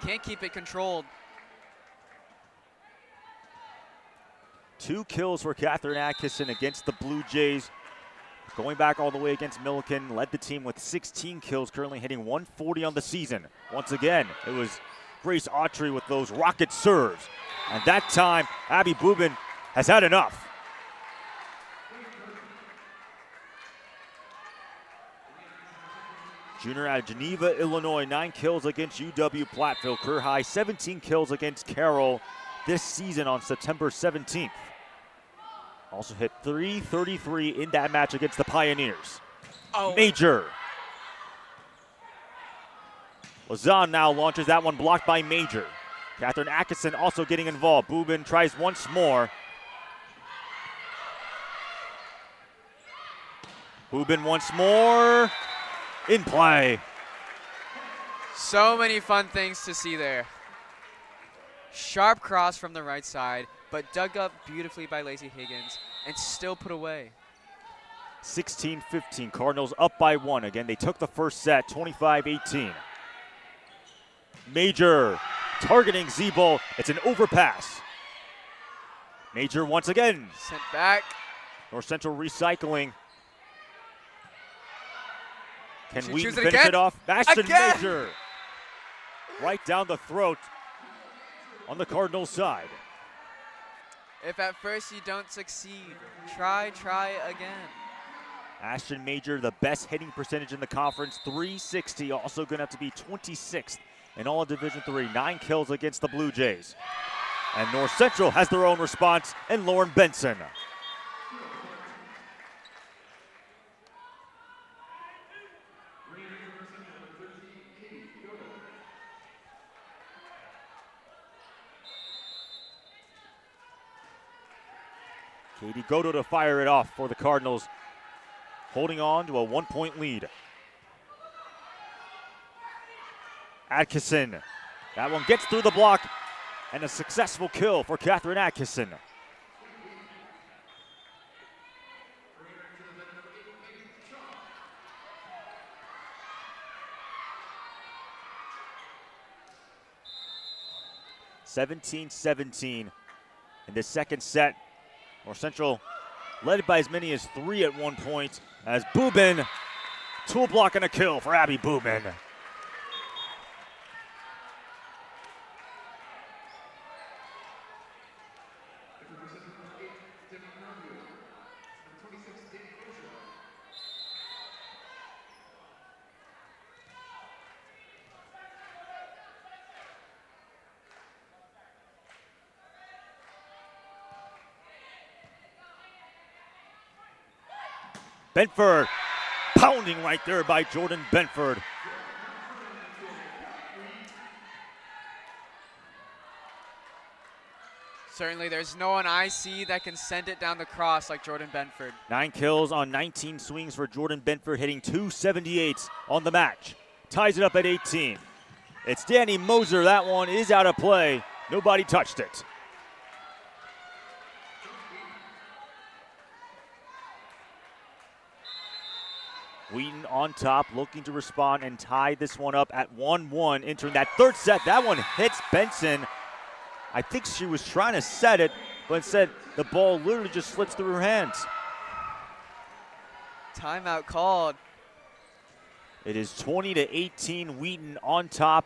Can't keep it controlled. 2 kills for Catherine Atkinson against the Blue Jays. Going back all the way against Millikan, led the team with 16 kills, currently hitting 140 on the season. Once again, it was Grace Autry with those rocket serves. And that time, Abby Boobin has had enough. Junior out of Geneva, Illinois, 9 kills against UW Platteville. Career high 17 kills against Carroll this season on September 17th. Also hit .333 in that match against the Pioneers. Oh. Major. Lazan now launches that one, blocked by Major. Catherine Atkinson also getting involved. Boobin tries once more. Boobin once more. In play. So many fun things to see there. Sharp cross from the right side, but dug up beautifully by Lacey Higgins. and still put away. 16-15, Cardinals up by 1. Again, they took the first set, 25-18. Major targeting Z-Ball. It's an overpass. Major once again. Sent back. North Central recycling. Can She Wheaton choose it finish again? it off? Ashton Again! Major. Right down the throat on the Cardinals side. If at first you don't succeed, try again. Ashton Major, the best hitting percentage in the conference, 360. Also going to have to be 26th in all of Division III. 9 kills against the Blue Jays. And North Central has their own response, and Lauren Benson. Katie Godo to fire it off for the Cardinals, holding on to a 1-point lead. Atkinson, that one gets through the block, and a successful kill for Catherine Atkinson. (17-17) in the second set. North Central led by as many as 3 at one point as Boobin, tool block and a kill for Abby Boobin. Benford, pounding right there by Jordan Benford. Certainly there's no one I see that can send it down the cross like Jordan Benford. 9 kills on 19 swings for Jordan Benford, hitting 278 on the match. Ties it up at 18. It's Danny Moser. That one is out of play. Nobody touched it. Wheaton on top, looking to respond and tie this one up at 1-1, entering that third set. That one hits Benson. I think she was trying to set it, but instead the ball literally just slips through her hands. Timeout called. It is 20-18, Wheaton on top.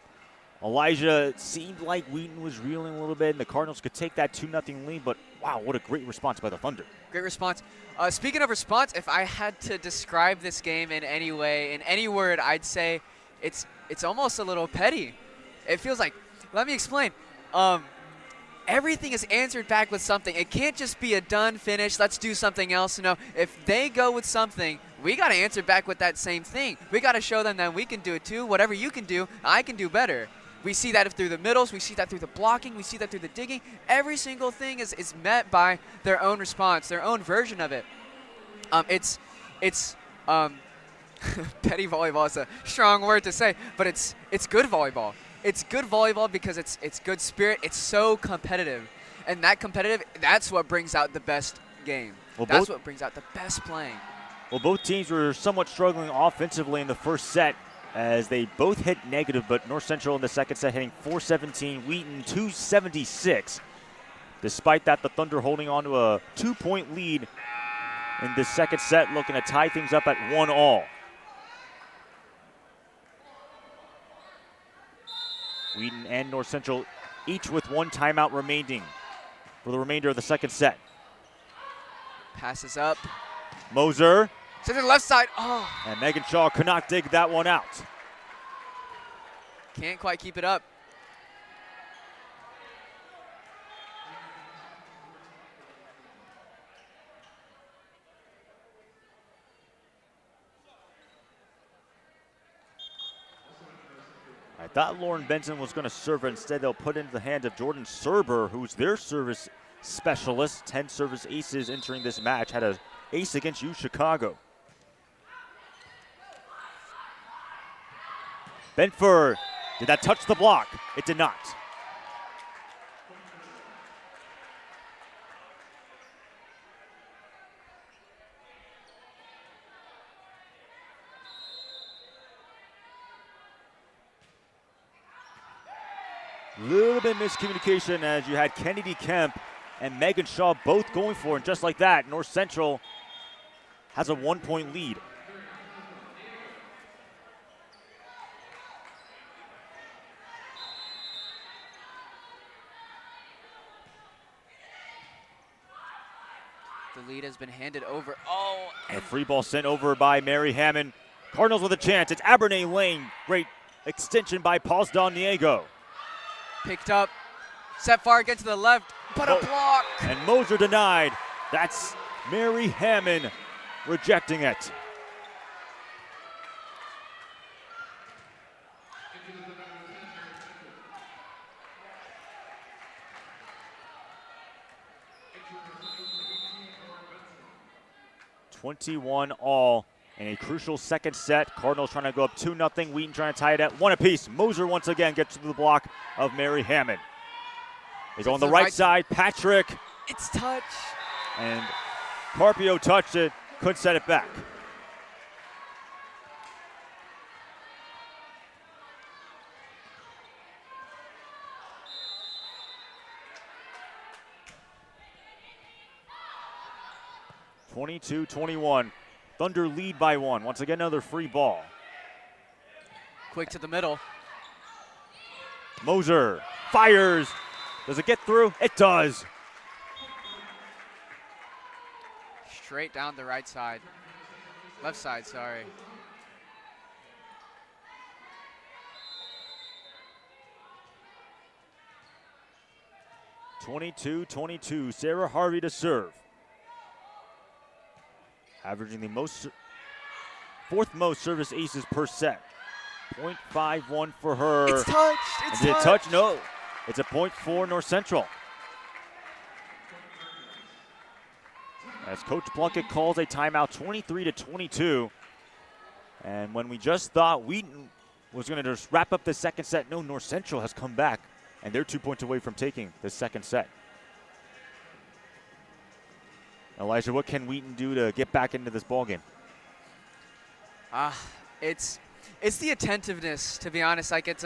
Elijah, it seemed like Wheaton was reeling a little bit, and the Cardinals could take that 2-0 lead, but wow, what a great response by the Thunder. Great response. Speaking of response, if I had to describe this game in any way, in any word, I'd say it's almost a little petty. It feels like, let me explain. Everything is answered back with something. It can't just be a done finish, let's do something else. No, if they go with something, we got to answer back with that same thing. We got to show them that we can do it too. Whatever you can do, I can do better. We see that through the middles. We see that through the blocking. We see that through the digging. Every single thing is met by their own response, their own version of it. It's petty volleyball is a strong word to say, but it's good volleyball. It's good volleyball because it's good spirit. It's so competitive, and that's what brings out the best game. Well, that's what brings out the best playing. Well, both teams were somewhat struggling offensively in the first set, as they both hit negative, but North Central in the second set hitting 417, Wheaton 276. Despite that, the Thunder holding on to a 2-point lead in the second set, looking to tie things up at 1-all. Wheaton and North Central each with 1 timeout remaining for the remainder of the second set. Passes up. Moser. To the left side. Oh. And Megan Shaw could not dig that one out. Can't quite keep it up. I thought Lauren Benson was going to serve it. Instead, they'll put it into the hand of Jordan Serber, who's their service specialist. 10 service aces entering this match. Had an ace against U Chicago. Benford, did that touch the block? It did not. Little bit of miscommunication as you had Kennedy Kemp and Megan Shaw both going for it. And just like that, North Central has a 1-point lead. The lead has been handed over. Oh, And a free ball sent over by Mary Hammond. Cardinals with a chance. It's Abernay Lane. Great extension by Paul Don Diego. picked up. Set far again to the left, but a block. And Moser denied. That's Mary Hammond rejecting it. (21-all) in a crucial second set. Cardinals trying to go up 2-0. Wheaton trying to tie it at 1 apiece. Moser once again gets to the block of Mary Hammond. They go on the right side. Patrick. It's touch. And Carpio touched it. Couldn't set it back. (22-21). Thunder lead by 1. Once again, another free ball. Quick to the middle. Moser fires. Does it get through? It does. Straight down the right side. Left side, sorry. (22-22). Sarah Harvey to serve. Averaging the fourth most service aces per set. 0.51 for her. It's touched. It's Did it touch? No. It's a point for North Central. As Coach Plunkett calls a timeout, 23-22. And when we just thought Wheaton was going to just wrap up the second set, no, North Central has come back, and they're 2 points away from taking the second set. Elijah, what can Wheaton do to get back into this ballgame? It's the attentiveness, to be honest. Like it's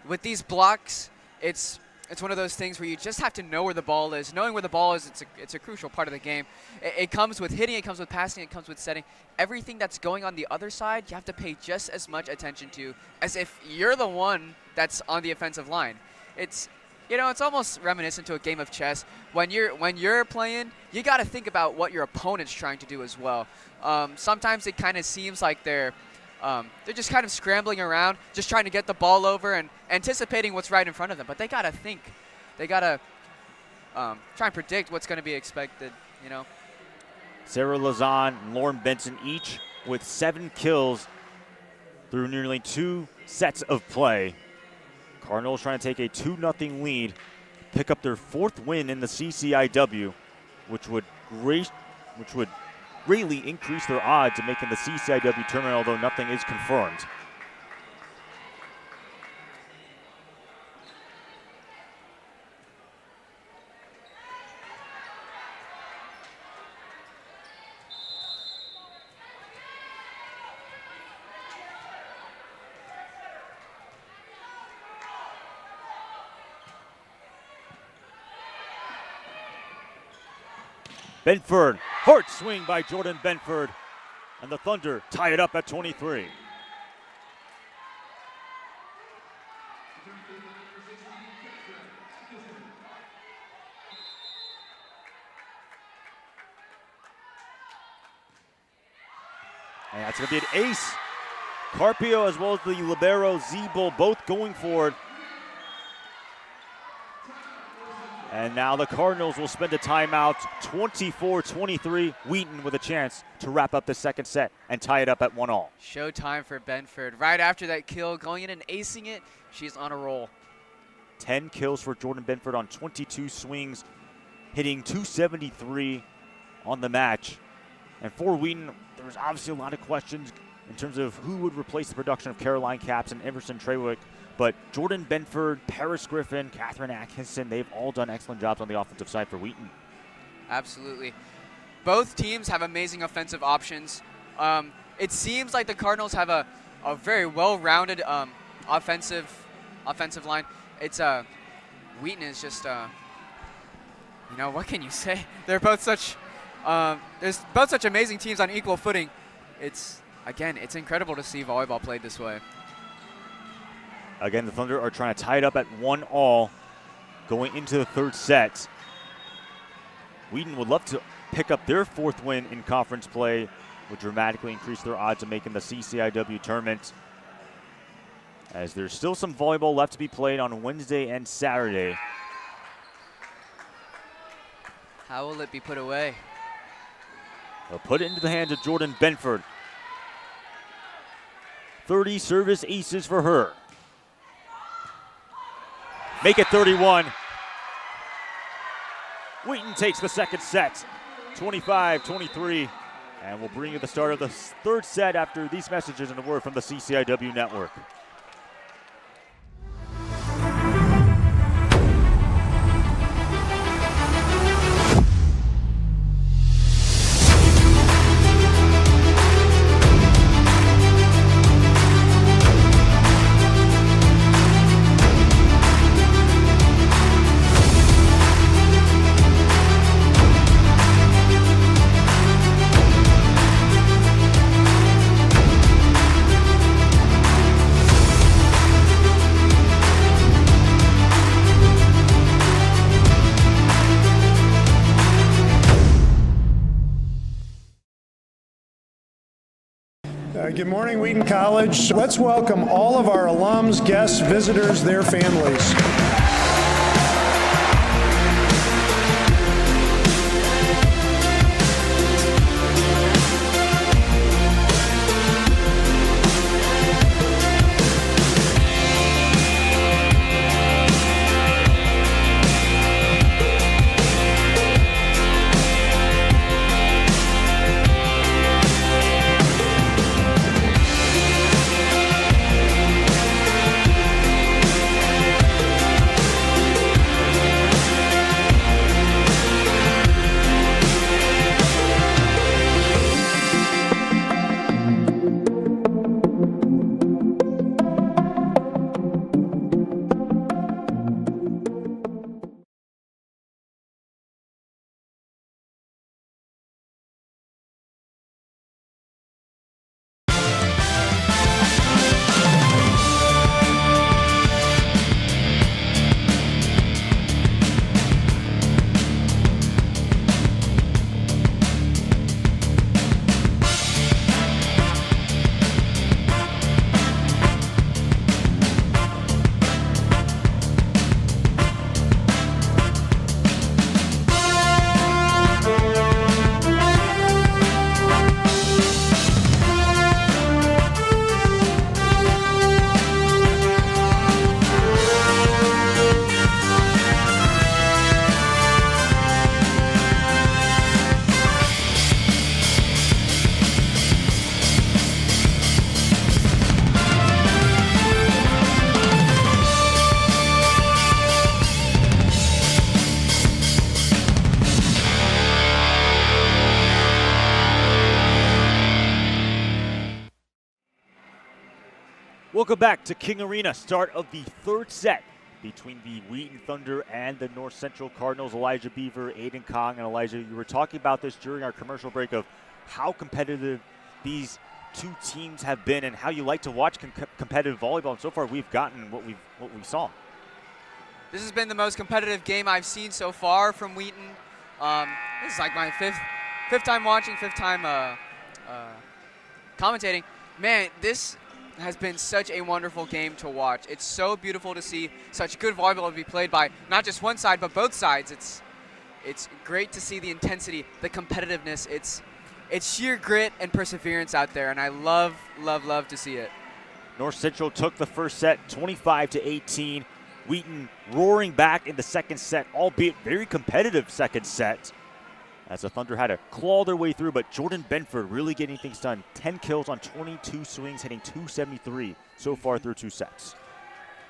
with these blocks, it's one of those things where you just have to know where the ball is. Knowing where the ball is, it's a crucial part of the game. It comes with hitting, it comes with passing, it comes with setting. Everything that's going on the other side, you have to pay just as much attention to as if you're the one that's on the offensive line. It's almost reminiscent to a game of chess. When you're playing, you got to think about what your opponent's trying to do as well. Sometimes it kind of seems like they're just kind of scrambling around, just trying to get the ball over and anticipating what's right in front of them. But they got to think. They got to try and predict what's going to be expected, Sarah Lazan and Lauren Benson each with 7 kills through nearly 2 sets of play. Cardinals trying to take a 2-0 lead, pick up their 4th win in the CCIW, which would greatly increase their odds of making the CCIW tournament, although nothing is confirmed. Benford, hard swing by Jordan Benford, and the Thunder tie it up at 23. And that's going to be an ace. Carpio as well as the libero Zeeble both going for it. And now the Cardinals will spend a timeout, 24-23. Wheaton with a chance to wrap up the second set and tie it up at 1-all. Showtime for Benford. Right after that kill, going in and acing it, she's on a roll. 10 kills for Jordan Benford on 22 swings, hitting .273 on the match. And for Wheaton, there was obviously a lot of questions in terms of who would replace the production of Caroline Capps and Emerson Trewick. But Jordan Benford, Paris Griffin, Catherine Atkinson, they've all done excellent jobs on the offensive side for Wheaton. Absolutely. Both teams have amazing offensive options. It seems like the Cardinals have a very well-rounded offensive line. it's Wheaton is just you know, what can you say? They're both such there's both such amazing teams on equal footing. It's incredible to see volleyball played this way. Again, the Thunder are trying to tie it up at 1-all going into the third set. Wheaton would love to pick up their 4th win in conference play, would dramatically increase their odds of making the CCIW tournament, as there's still some volleyball left to be played on Wednesday and Saturday. How will it be put away? They'll put it into the hands of Jordan Benford. 30 service aces for her. Make it 31. Wheaton takes the second set, 25-23. And we'll bring you the start of the third set after these messages and a word from the CCIW Network. Good morning, Wheaton College. Let's welcome all of our alums, guests, visitors, their families. Welcome back to King Arena, start of the third set between the Wheaton Thunder and the North Central Cardinals. Elijah Beaver, Aiden Kong, and Elijah, you were talking about this during our commercial break of how competitive these two teams have been and how you like to watch competitive volleyball. And so far, we've gotten what we saw. This has been the most competitive game I've seen so far from Wheaton. This is like my fifth time watching, fifth time commentating. Man, this has been such a wonderful game to watch. It's so beautiful to see such good volleyball to be played by not just one side, but both sides. It's great to see the intensity, the competitiveness. It's sheer grit and perseverance out there, and I love to see it. North Central took the first set 25-18. Wheaton roaring back in the second set, albeit very competitive second set, as the Thunder had to claw their way through, but Jordan Benford really getting things done. 10 kills on 22 swings, hitting 273 so far through two sets.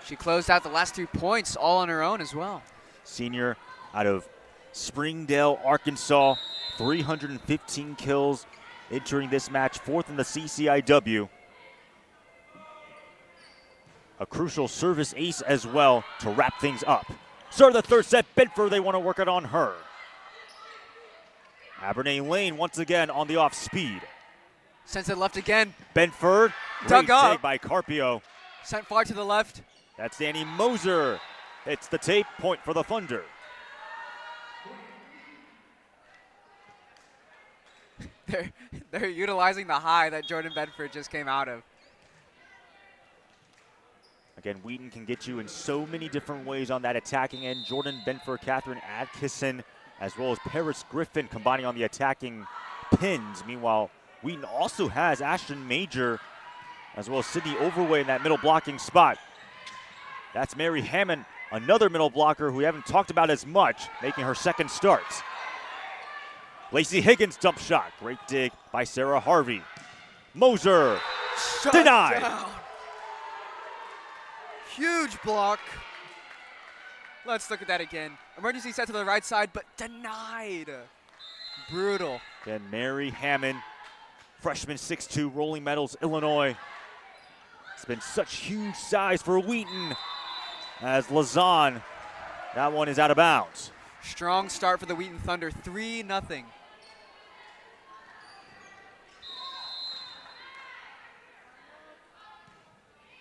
She closed out the last 3 points all on her own as well. Senior out of Springdale, Arkansas, 315 kills entering this match, fourth in the CCIW. a crucial service ace as well to wrap things up. Start of the third set, Bedford, they want to work it on her. Abernay Lane once again on the off speed. Sends it left again. Benford, Dug great up. dig by Carpio. Sent far to the left. That's Danny Moser. It's the tape, point for the Thunder. They're utilizing the high that Jordan Bedford just came out of. Again, Wheaton can get you in so many different ways on that attacking end. Jordan Benford, Catherine Atkinson, as well as Paris Griffin combining on the attacking pins. Meanwhile, Wheaton also has Ashton Major, as well as Sydney Overway in that middle blocking spot. That's Mary Hammond, another middle blocker who we haven't talked about as much, making her second start. Lacey Higgins dump shot. Great dig by Sarah Harvey. Moser Shut denied. down. Huge block. Let's look at that again. Emergency set to the right side, but denied. Brutal. Then Mary Hammond, freshman 6'2", Rolling Meadows, Illinois. It's been such huge size for Wheaton as Lazan. That one is out of bounds. Strong start for the Wheaton Thunder, 3-0.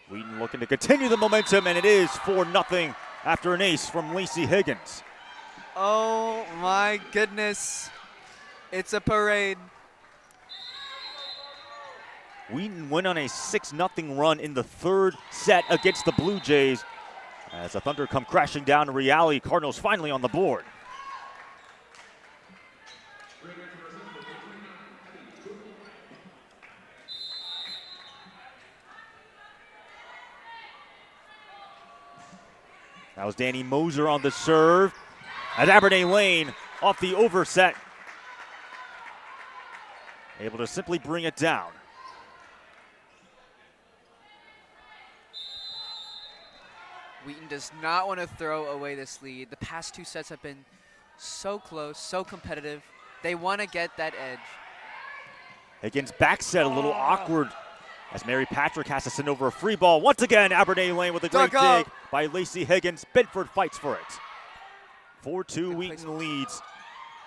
Wheaton looking to continue the momentum, and it is 4-0 after an ace from Lacey Higgins. Oh my goodness. It's a parade. Wheaton went on a 6-0 run in the third set against the Blue Jays. As the Thunder come crashing down to reality, Cardinals finally on the board. That was Danny Moser on the serve. As Abernay Lane off the overset, able to simply bring it down. Wheaton does not want to throw away this lead. The past two sets have been so close, so competitive. They want to get that edge. Higgins back set a little awkward as Mary Patrick has to send over a free ball. Once again, Abernay Lane with a great dig by Lacey Higgins. Bedford fights for it. 4-2 Wheaton leads.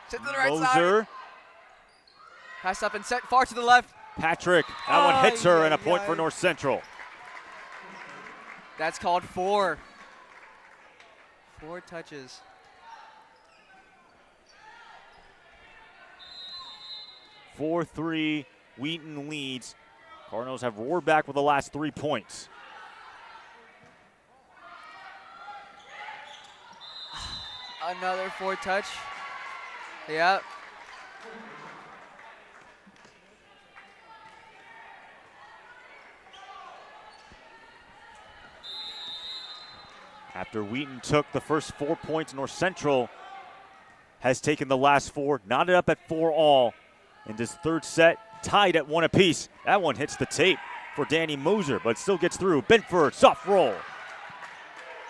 Set to the right Moser, side. Pass up and set far to the left. Patrick, that one hits her and a point for North Central. That's called 4. 4 touches. Four 4-3, Wheaton leads. Cardinals have roared back with the last 3 points. Another 4 touch. Yep. After Wheaton took the first 4 points, North Central has taken the last 4, knotted up at 4 all. In this third set, tied at 1 apiece. That one hits the tape for Danny Moser, but still gets through. Benford, soft roll.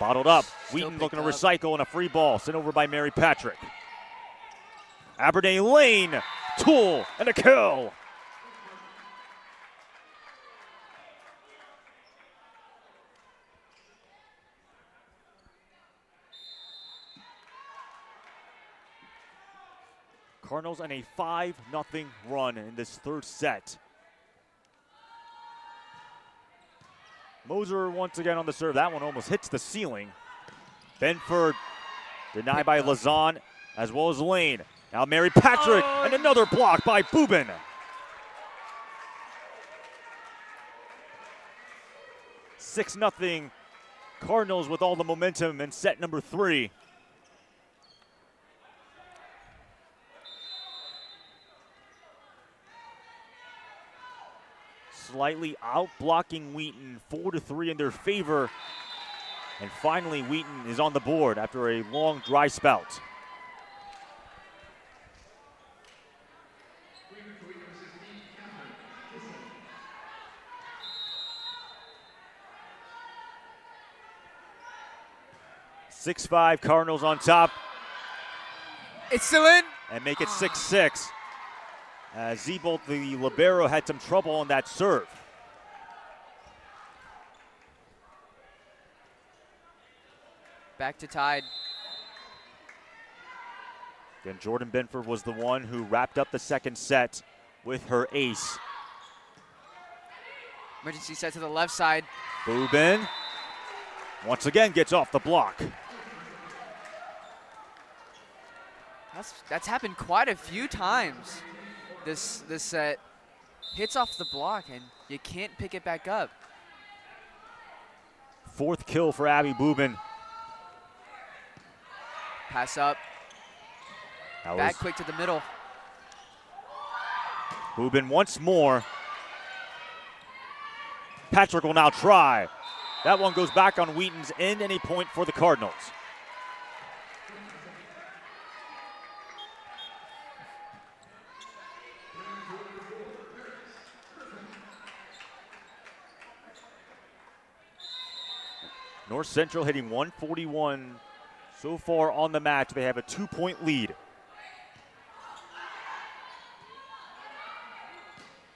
Bottled up. Wheaton looking to recycle and a free ball sent over by Mary Patrick. Abernay Lane, tool, and a kill. Cardinals on a 5-0 run in this third set. Moser once again on the serve. That one almost hits the ceiling. Benford denied by Lazan as well as Lane. Now Mary Patrick and another block by Boobin. 6-0 Cardinals with all the momentum in set number 3. Slightly out-blocking Wheaton, 4-3 in their favor. And finally, Wheaton is on the board after a long dry spout. (6-5) Cardinals on top. It's still in. And make it 6-6. Zebolt, the libero, had some trouble on that serve. Back to tied. Again, Jordan Benford was the one who wrapped up the second set with her ace. Emergency set to the left side. Boobin once again gets off the block. That's happened quite a few times. This set hits off the block and you can't pick it back up. Fourth kill for Abby Boobin. Pass up. Back quick to the middle. Boobin once more. Patrick will now try. That one goes back on Wheaton's end, and a point for the Cardinals. North Central hitting 141 so far on the match. They have a 2-point lead.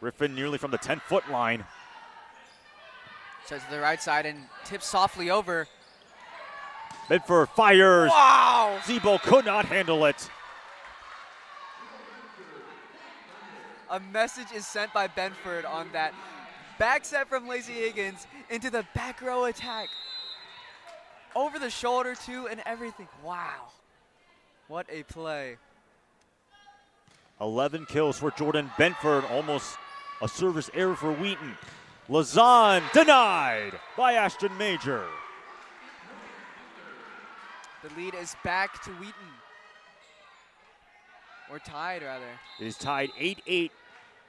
Griffin nearly from the 10-foot line. Sets to the right side and tips softly over. Bedford fires. Wow! Zebo could not handle it. A message is sent by Benford on that back set from Lacey Higgins into the back row attack. Over the shoulder too and everything. Wow. What a play. 11 kills for Jordan Benford. Almost a service error for Wheaton. Lazan denied by Ashton Major. The lead is back to Wheaton. Or tied, rather. It is tied 8-8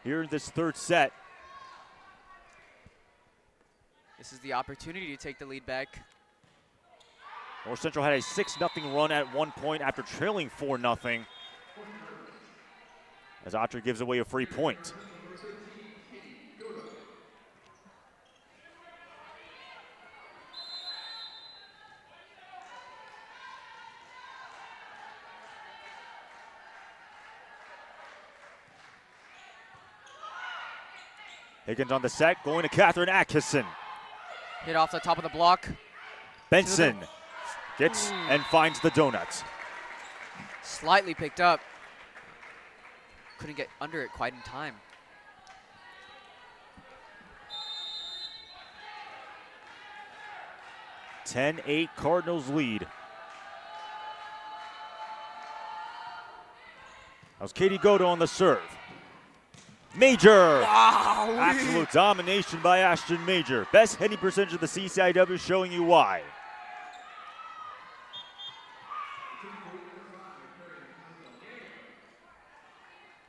here in this third set. This is the opportunity to take the lead back. North Central had a 6-0 run at one point after trailing 4-0. As Autry gives away a free point. Higgins on the set, going to Catherine Atkinson. Hit off the top of the block. Benson gets and finds the donuts. Slightly picked up. Couldn't get under it quite in time. (10-8) Cardinals lead. That was Katie Godo on the serve. Major! Wow! Absolute domination by Ashton Major. Best hitting percentage of the CCIW, showing you why.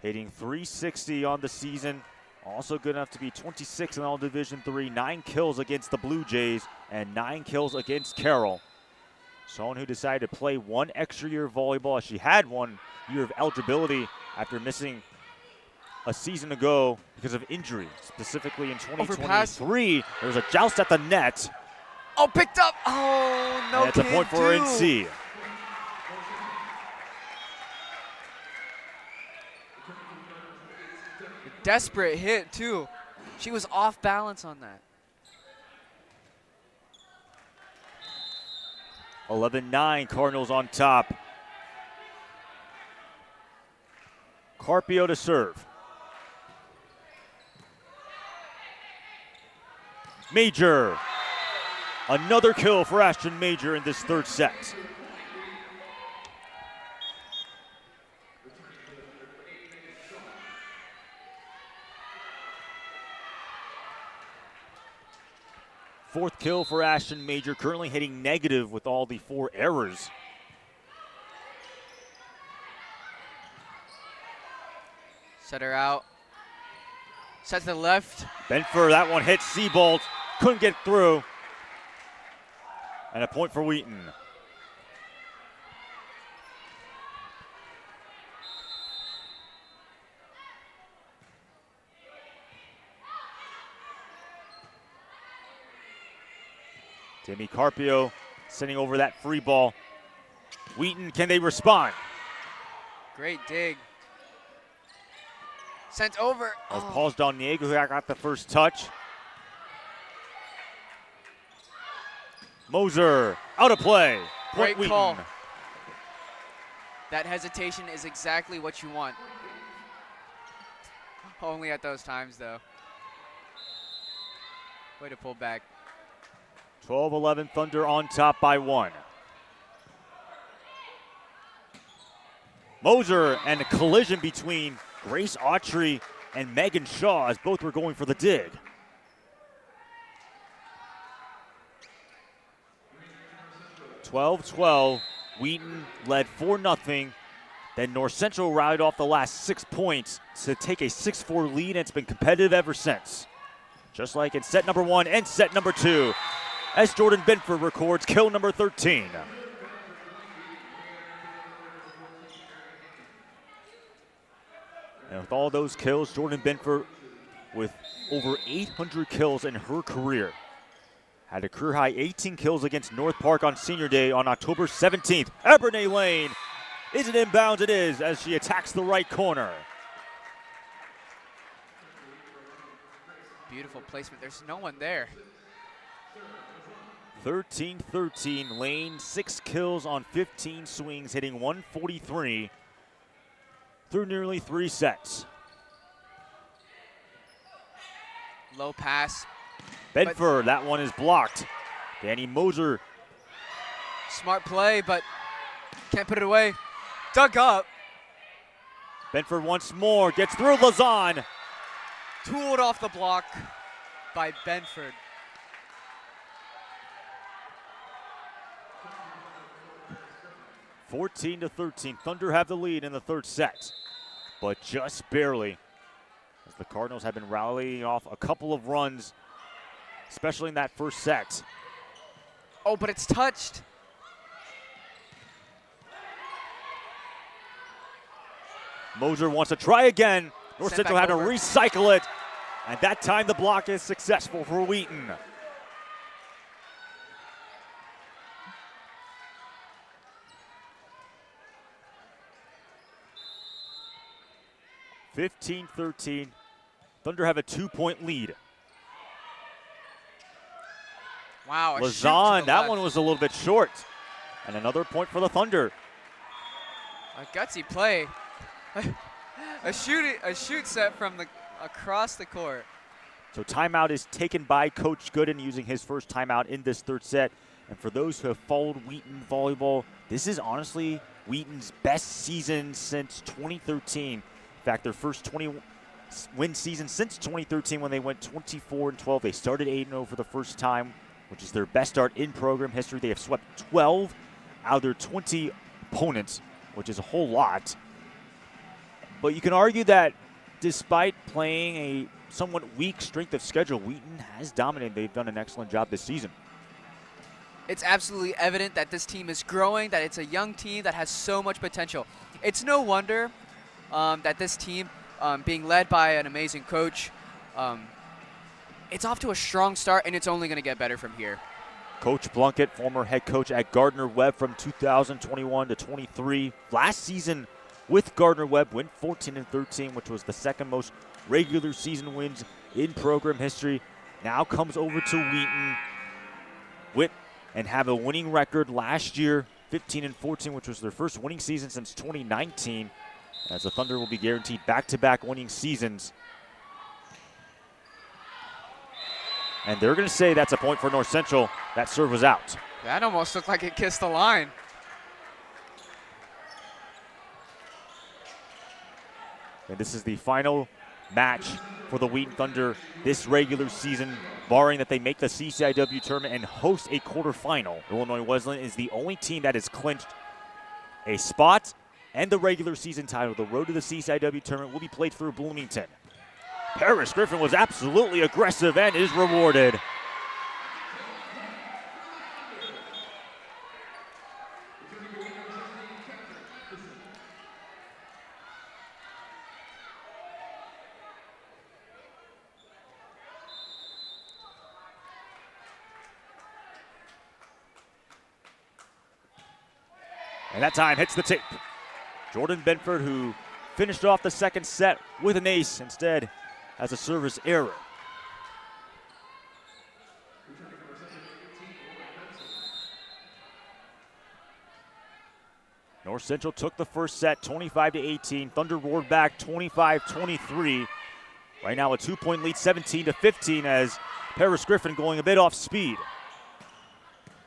Hitting .360 on the season. Also good enough to be 26 in all Division III. 9 kills against the Blue Jays and 9 kills against Carroll. Someone who decided to play one extra year of volleyball, as she had 1 year of eligibility after missing a season ago because of injury. Specifically in 2023, there was a joust at the net. Oh, picked up! Oh, no. And it's a point for NC. Desperate hit, too. She was off balance on that. 11-9, Cardinals on top. Carpio to serve. Major. Another kill for Ashton Major in this third set. Fourth kill for Ashton Major, currently hitting negative with all the 4 errors. Set her out. Set to the left. Benford, that one hit Seabolt, couldn't get through. And a point for Wheaton. Demi Carpio sending over that free ball. Wheaton, can they respond? Great dig. Sent over. That was Paul Doniego who got the first touch. Moser out of play. Point Great call. Wheaton. That hesitation is exactly what you want. Only at those times, though. Way to pull back. 12-11 Thunder on top by 1. Moser and a collision between Grace Autry and Megan Shaw as both were going for the dig. (12-12). Wheaton led 4-0. Then North Central rallied off the last 6 points to take a 6-4 lead, and it's been competitive ever since. Just like in set number 1 and set number 2, as Jordan Benford records kill number 13. And with all those kills, Jordan Benford with over 800 kills in her career. Had a career high 18 kills against North Park on Senior Day on October 17th. Abernay Lane. Is it inbounds? It is, as she attacks the right corner. Beautiful placement. There's no one there. 13-13. Lane, 6 kills on 15 swings, hitting 143 through nearly 3 sets. Low pass. Bedford, that one is blocked. Danny Moser. Smart play, but can't put it away. Dug up. Bedford once more, gets through Lazan. Tooled off the block by Benford. (14-13). Thunder have the lead in the 3rd set, but just barely, as the Cardinals have been rallying off a couple of runs, especially in that 1st set. Oh, but it's touched. Moser wants to try again. North Sent Central back had to over. recycle it, and that time the block is successful for Wheaton. (15-13). Thunder have a 2-point lead. Wow, a shoot to Lazan, the that left. one was a little bit short. And another point for the Thunder. A gutsy play. a shoot set from across the court. So timeout is taken by Coach Gooden, using his first timeout in this 3rd set. And for those who have followed Wheaton volleyball, this is honestly Wheaton's best season since 2013. In fact, their first 20-win season since 2013, when they went 24-12. They started 8-0 for the first time, which is their best start in program history. They have swept 12 out of their 20 opponents, which is a whole lot. But you can argue that despite playing a somewhat weak strength of schedule, Wheaton has dominated. They've done an excellent job this season. It's absolutely evident that this team is growing, that it's a young team that has so much potential. It's no wonder that this team, being led by an amazing coach, it's off to a strong start, and it's only going to get better from here. Coach Plunkett, former head coach at Gardner-Webb from 2021 to 23. Last season with Gardner-Webb, went 14-13, which was the 2nd most regular season wins in program history. Now comes over to Wheaton and have a winning record last year, 15-14, which was their first winning season since 2019, as the Thunder will be guaranteed back-to-back winning seasons. And they're going to say that's a point for North Central. That serve was out. That almost looked like it kissed the line. And this is the final match for the Wheaton Thunder this regular season, barring that they make the CCIW tournament and host a quarterfinal. Illinois Wesleyan is the only team that has clinched a spot and the regular season title. The road to the CCIW tournament will be played through Bloomington. Paris Griffin was absolutely aggressive and is rewarded. And that time hits the tape. Jordan Benford, who finished off the 2nd set with an ace, instead has a service error. North Central took the first set 25-18. Thunder roared back 25-23. Right now a 2-point lead, 17-15, as Paris Griffin going a bit off speed.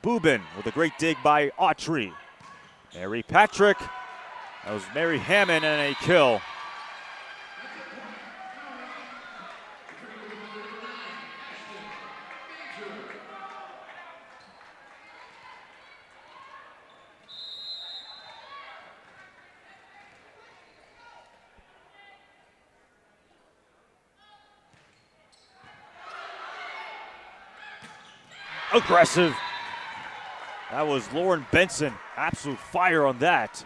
Boobin with a great dig by Autry. Mary Patrick. That was Mary Hammond, and a kill. Aggressive. That was Lauren Benson. Absolute fire on that.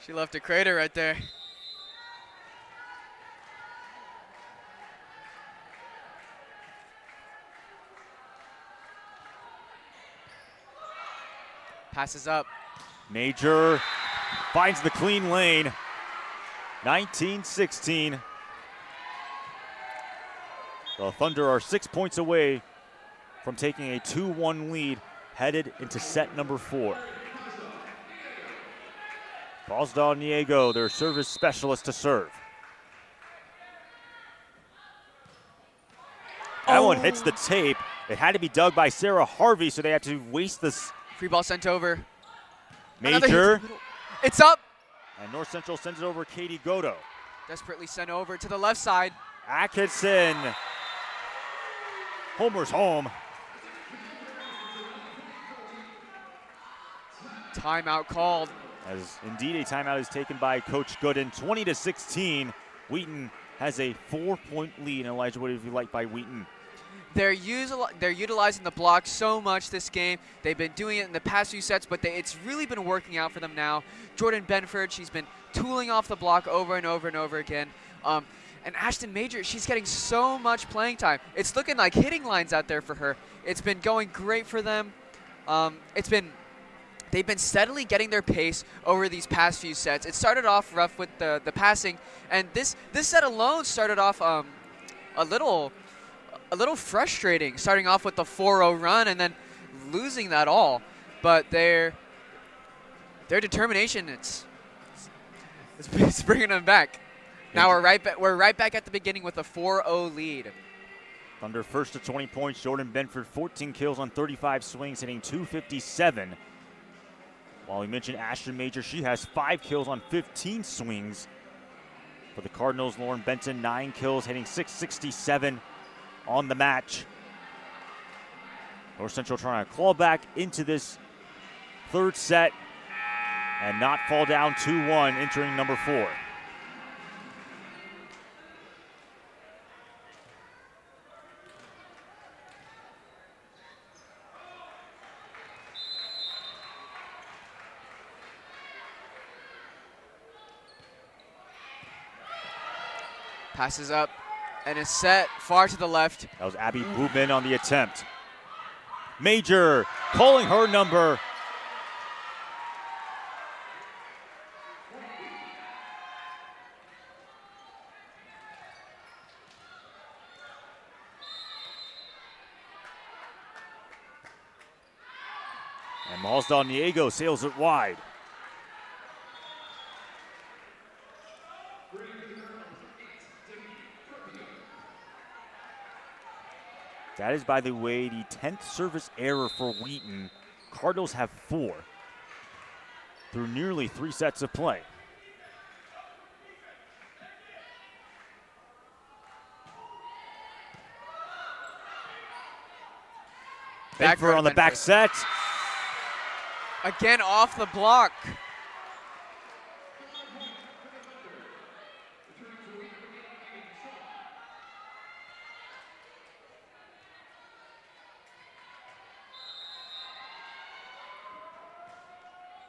She left a crater right there. Passes up. Major finds the clean lane. 19-16. The Thunder are 6 points away from taking a 2-1 lead headed into set number 4. Balsdal-Niego, their service specialist, to serve. That one hits the tape. It had to be dug by Sarah Harvey, so they had to waste this. Free ball sent over. Major. It's up. And North Central sends it over Katie Godo. Desperately sent over to the left side. Atkinson. Homer's home. Timeout called. As indeed a timeout is taken by Coach Gooden. 20-16. Wheaton has a 4-point lead. And Elijah, what have you liked by Wheaton? They're utilizing the block so much this game. They've been doing it in the past few sets, but it's really been working out for them now. Jordan Benford, she's been tooling off the block over and over and over again. And Ashton Major, she's getting so much playing time. It's looking like hitting lines out there for her. It's been going great for them. They've been steadily getting their pace over these past few sets. It started off rough with the passing, and this set alone started off a little frustrating, starting off with the 4-0 run and then losing that all. But their determination, it's bringing them back. Now we're right back at the beginning with a 4-0 lead. Thunder first to 20 points. Jordan Benford, 14 kills on 35 swings, hitting .257. While we mentioned Ashton Major, she has 5 kills on 15 swings. For the Cardinals, Lauren Benson, 9 kills, hitting .667 on the match. North Central trying to claw back into this third set and not fall down 2-1 entering number 4. Passes up and is set far to the left. That was Abby Boobin on the attempt. Major calling her number. And Balsdal-Niego sails it wide. That is, by the way, the 10th service error for Wheaton. Cardinals have 4 through nearly 3 sets of play. Benford on the back set. Again off the block.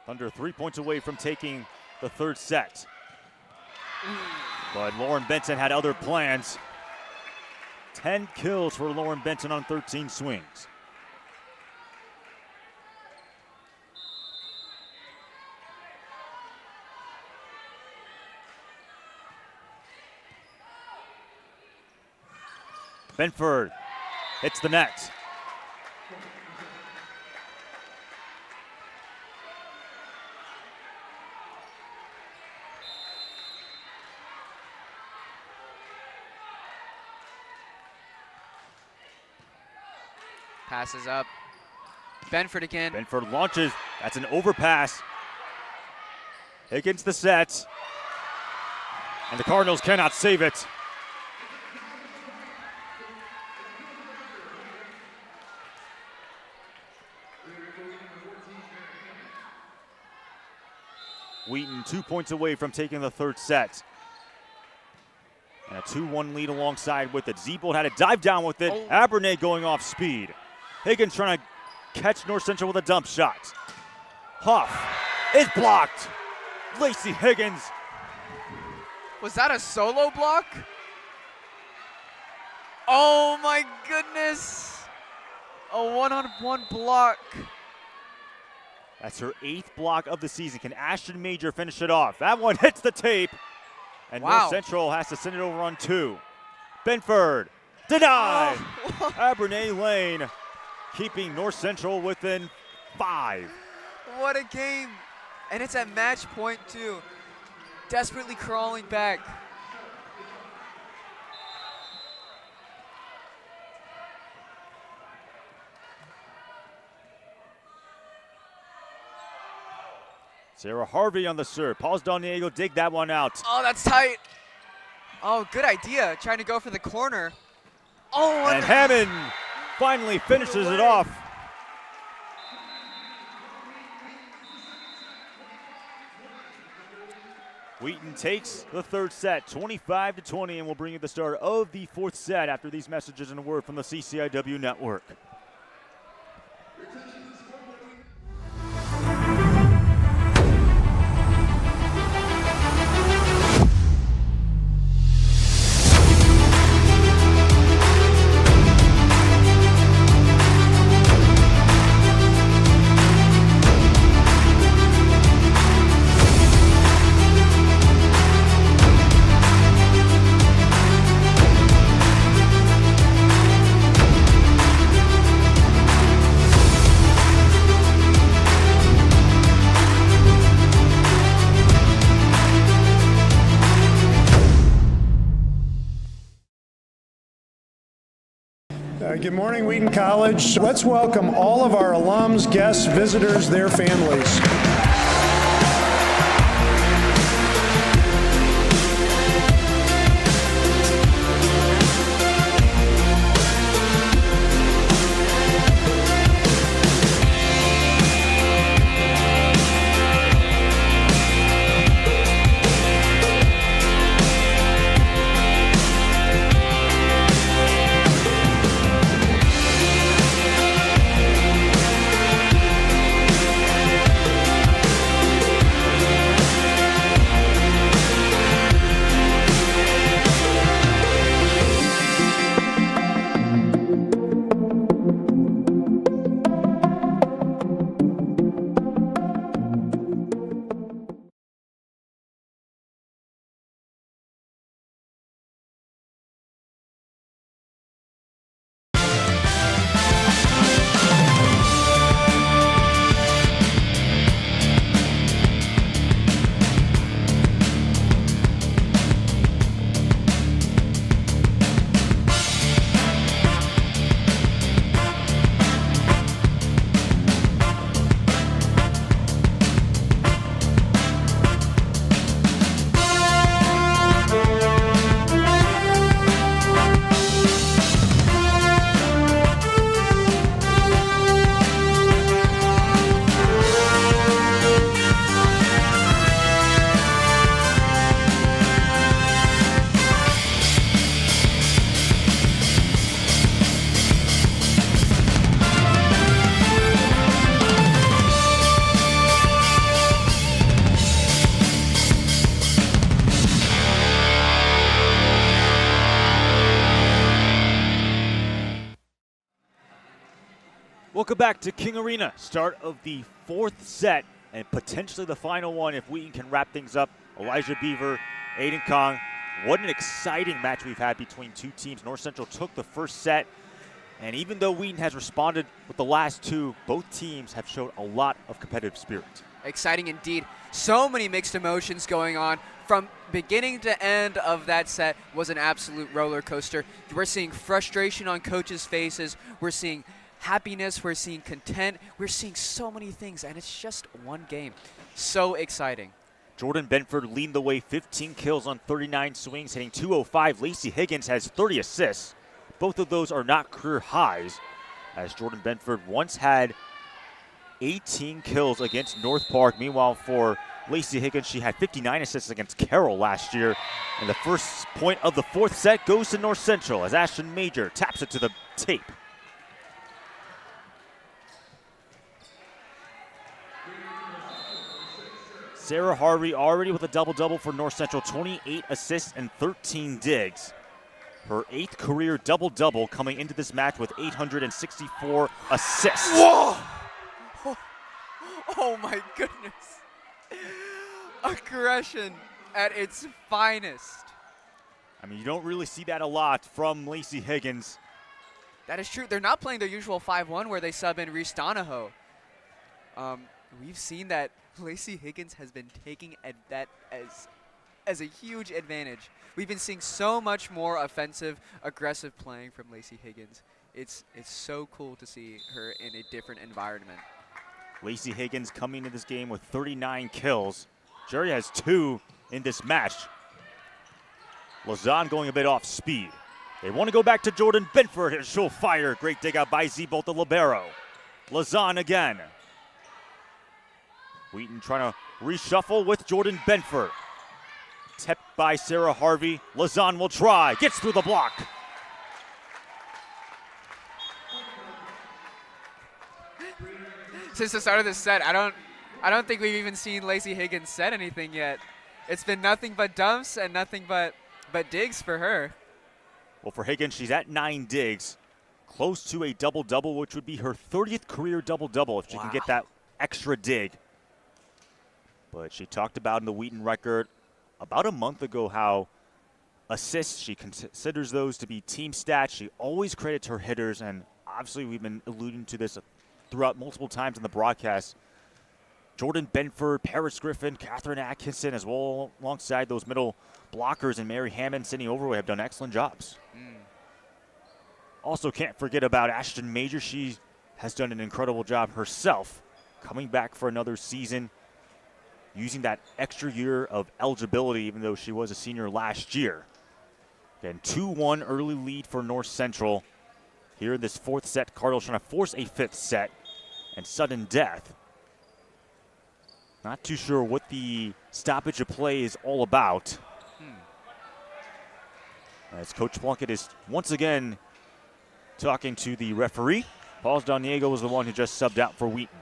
Thunder 3 points away from taking the third set. But Lauren Benson had other plans. 10 kills for Lauren Benson on 13 swings. Benford hits the net. Passes up. Benford again. Benford launches. That's an overpass. Higgins the set. And the Cardinals cannot save it. Wheaton 2 points away from taking the third set. And a 2-1 lead alongside with it. Zebold had to dive down with it. Abernay going off speed. Higgins trying to catch North Central with a dump shot. Huff is blocked. Lacey Higgins. Was that a solo block? Oh my goodness. A one-on-one block. That's her 8th block of the season. Can Ashton Major finish it off? That one hits the tape. And Wow. North Central has to send it over on 2. Benford denied. Oh. Abernay Lane keeping North Central within 5. What a game. And it's at match point too. Desperately crawling back. Sarah Harvey on the serve. Paul's Don Diego dig that one out. Oh, that's tight. Oh, good idea. Trying to go for the corner. Oh, And Hammond finally finishes it off. Wheaton takes the third set, 25-20, and we'll bring you the start of the fourth set after these messages and a word from the CCIW Network. Good morning, Wheaton College. Let's welcome all of our alums, guests, visitors, their families. Welcome back to King Arena. Start of the fourth set and potentially the final one if Wheaton can wrap things up. Elijah Beaver, Aiden Kong, What an exciting match we've had between two teams. North Central took the first set, and even though Wheaton has responded with the last two, both teams have showed a lot of competitive spirit. Exciting indeed. So many mixed emotions going on. From beginning to end of that set was an absolute roller coaster. We're seeing frustration on coaches' faces. We're seeing happiness. We're seeing content. We're seeing so many things, and it's just one game. So exciting. Jordan Benford leading the way, 15 kills on 39 swings, hitting .205. Lacey Higgins has 30 assists. Both of those are not career highs, as Jordan Benford once had 18 kills against North Park. Meanwhile, for Lacey Higgins, she had 59 assists against Carroll last year. And the first point of the fourth set goes to North Central as Ashton Major taps it to the tape. Sarah Harvey already with a double-double for North Central, 28 assists and 13 digs. Her 8th career double-double coming into this match with 864 assists. Whoa! Oh my goodness. Aggression at its finest. I mean, you don't really see that a lot from Lacey Higgins. That is true. They're not playing their usual 5-1 where they sub in Reese Donahoe. We've seen that Lacey Higgins has been taking that as a huge advantage. We've been seeing so much more offensive, aggressive playing from Lacey Higgins. It's so cool to see her in a different environment. Lacey Higgins coming into this game with 39 kills. Jerry has 2 in this match. Lazan going a bit off speed. They want to go back to Jordan Benford, and she'll fire. Great dig out by Zebolt, the libero. Lazan again. Wheaton trying to reshuffle with Jordan Benford. Tipped by Sarah Harvey. Lazan will try. Gets through the block. Since the start of this set, I don't think we've even seen Lacey Higgins set anything yet. It's been nothing but dumps and nothing but digs for her. Well, for Higgins, she's at 9 digs. Close to a double-double, which would be her 30th career double-double if she can get that extra dig. But she talked about in the Wheaton record about a month ago how assists, she considers those to be team stats. She always credits her hitters, and obviously we've been alluding to this throughout multiple times in the broadcast. Jordan Benford, Paris Griffin, Catherine Atkinson, as well alongside those middle blockers, and Mary Hammond, Sydney Overway have done excellent jobs. Also can't forget about Ashton Major. She has done an incredible job herself, coming back for another season, using that extra year of eligibility, even though she was a senior last year. Again, 2-1 early lead for North Central. Here in this fourth set, Cardinals trying to force a fifth set, and sudden death. Not too sure what the stoppage of play is all about. As Coach Plunkett is once again talking to the referee. Paul Doniego was the one who just subbed out for Wheaton.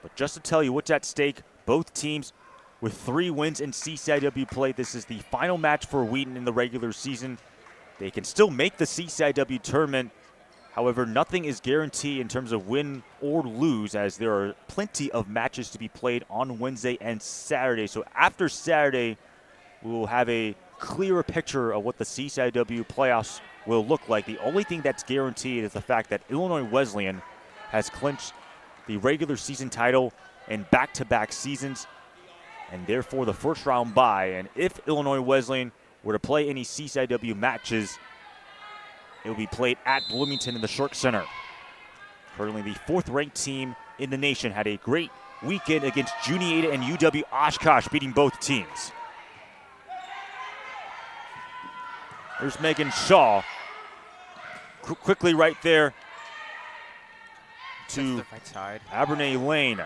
But just to tell you what's at stake, both teams with 3 wins in CCIW play. This is the final match for Wheaton in the regular season. They can still make the CCIW tournament. However, nothing is guaranteed in terms of win or lose, as there are plenty of matches to be played on Wednesday and Saturday. So after Saturday, we will have a clearer picture of what the CCIW playoffs will look like. The only thing that's guaranteed is the fact that Illinois Wesleyan has clinched the regular season title in back-to-back seasons, and therefore the first round bye. And if Illinois Wesleyan were to play any CCIW matches, it will be played at Bloomington in the Shirk Center. Currently the 4th-ranked team in the nation had a great weekend against Juniata and UW Oshkosh, beating both teams. There's Megan Shaw. Quickly right there to the right side. Abernay Lane.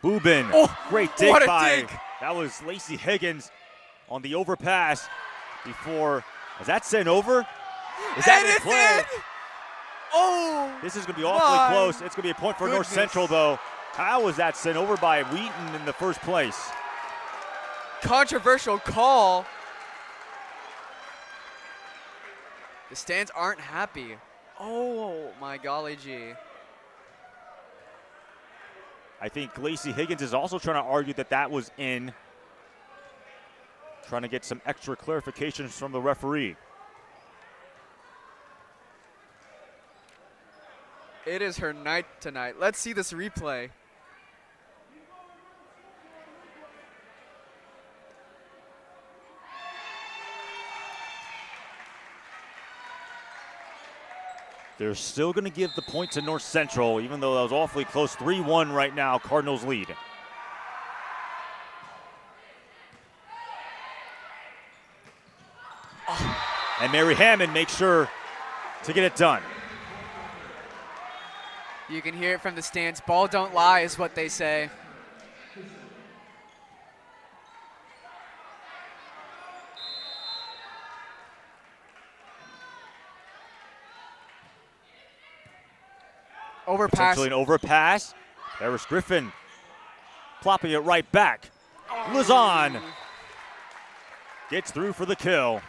Boobin. Oh, great dig what a by. dig. That was Lacey Higgins on the overpass before. Was that sent over? Is that in play? In. Oh! This is going to be awfully close. It's going to be a point for North Goodness. Central, though. How was that sent over by Wheaton in the first place? Controversial call. The stands aren't happy. Oh my golly gee. I think Lacey Higgins is also trying to argue that that was in. Trying to get some extra clarifications from the referee. It is her night tonight. Let's see this replay. They're still going to give the point to North Central, even though that was awfully close. 3-1 right now, Cardinals lead. And Mary Hammond makes sure to get it done. You can hear it from the stands. Ball don't lie is what they say. Overpass. Potentially an overpass. Eris Griffin plopping it right back. Lazan gets through for the kill.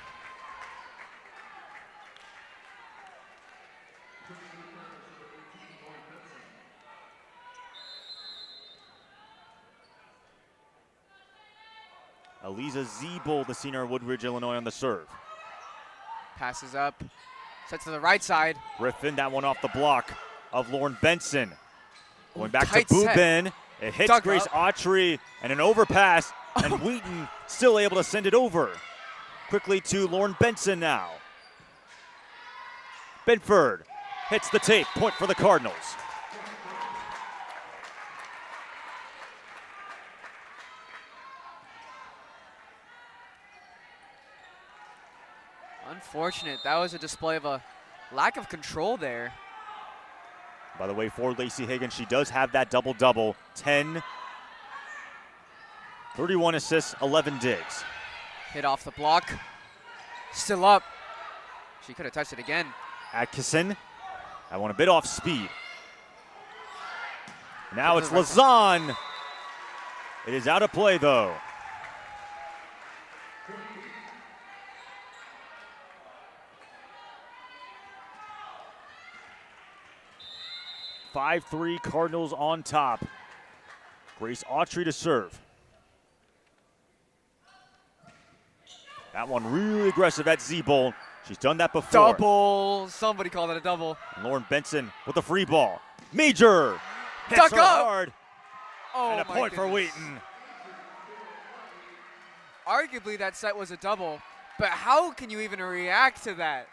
Eliza Ziebel, the senior at Woodridge, Illinois, on the serve. Passes up. Sets to the right side. Griffin, that one off the block of Lauren Benson. Going back to tight set. Boobin. It hits Dug Grace up. Autry and an overpass, and Wheaton still able to send it over. Quickly to Lauren Benson now. Benford hits the tape. Point for the Cardinals. Unfortunate. That was a display of a lack of control there. By the way, for Lacey Higgins, she does have that double-double. 10, 31 assists, 11 digs. Hit off the block. Still up. She could have touched it again. Atkinson, that one a bit off speed. Now it's Lazan. It is out of play, though. Five-3 Cardinals on top. Grace Autry to serve. That one really aggressive at Ziebel. She's done that before. Double. Somebody called it a double. And Lauren Benson with a free ball. Major hits Duck her up. hard. Oh, And a my point for goodness. Wheaton. Arguably, that set was a double, but how can you even react to that?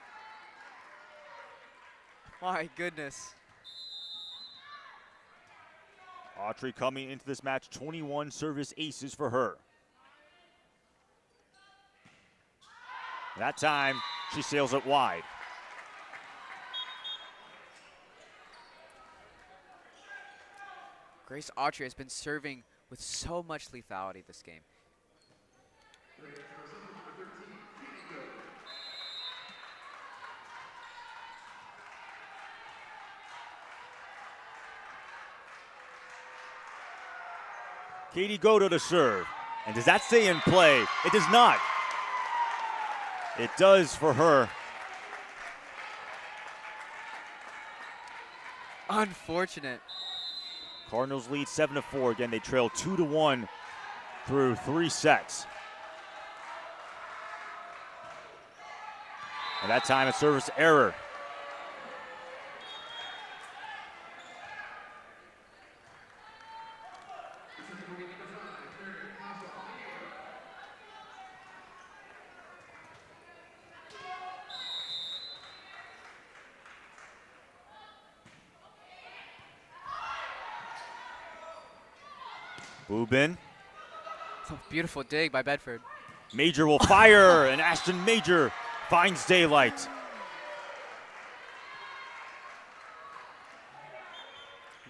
My goodness. Autry coming into this match, 21 service aces for her. That time, she sails it wide. Grace Autry has been serving with so much lethality this game. Katie Godo to serve. And does that stay in play? It does not. It does for her. Unfortunate. Cardinals lead 7-4. Again, they trail 2-1 through 3 sets. And that time a service error. Boobin. Oh, beautiful dig by Bedford. Major will fire, and Ashton Major finds daylight.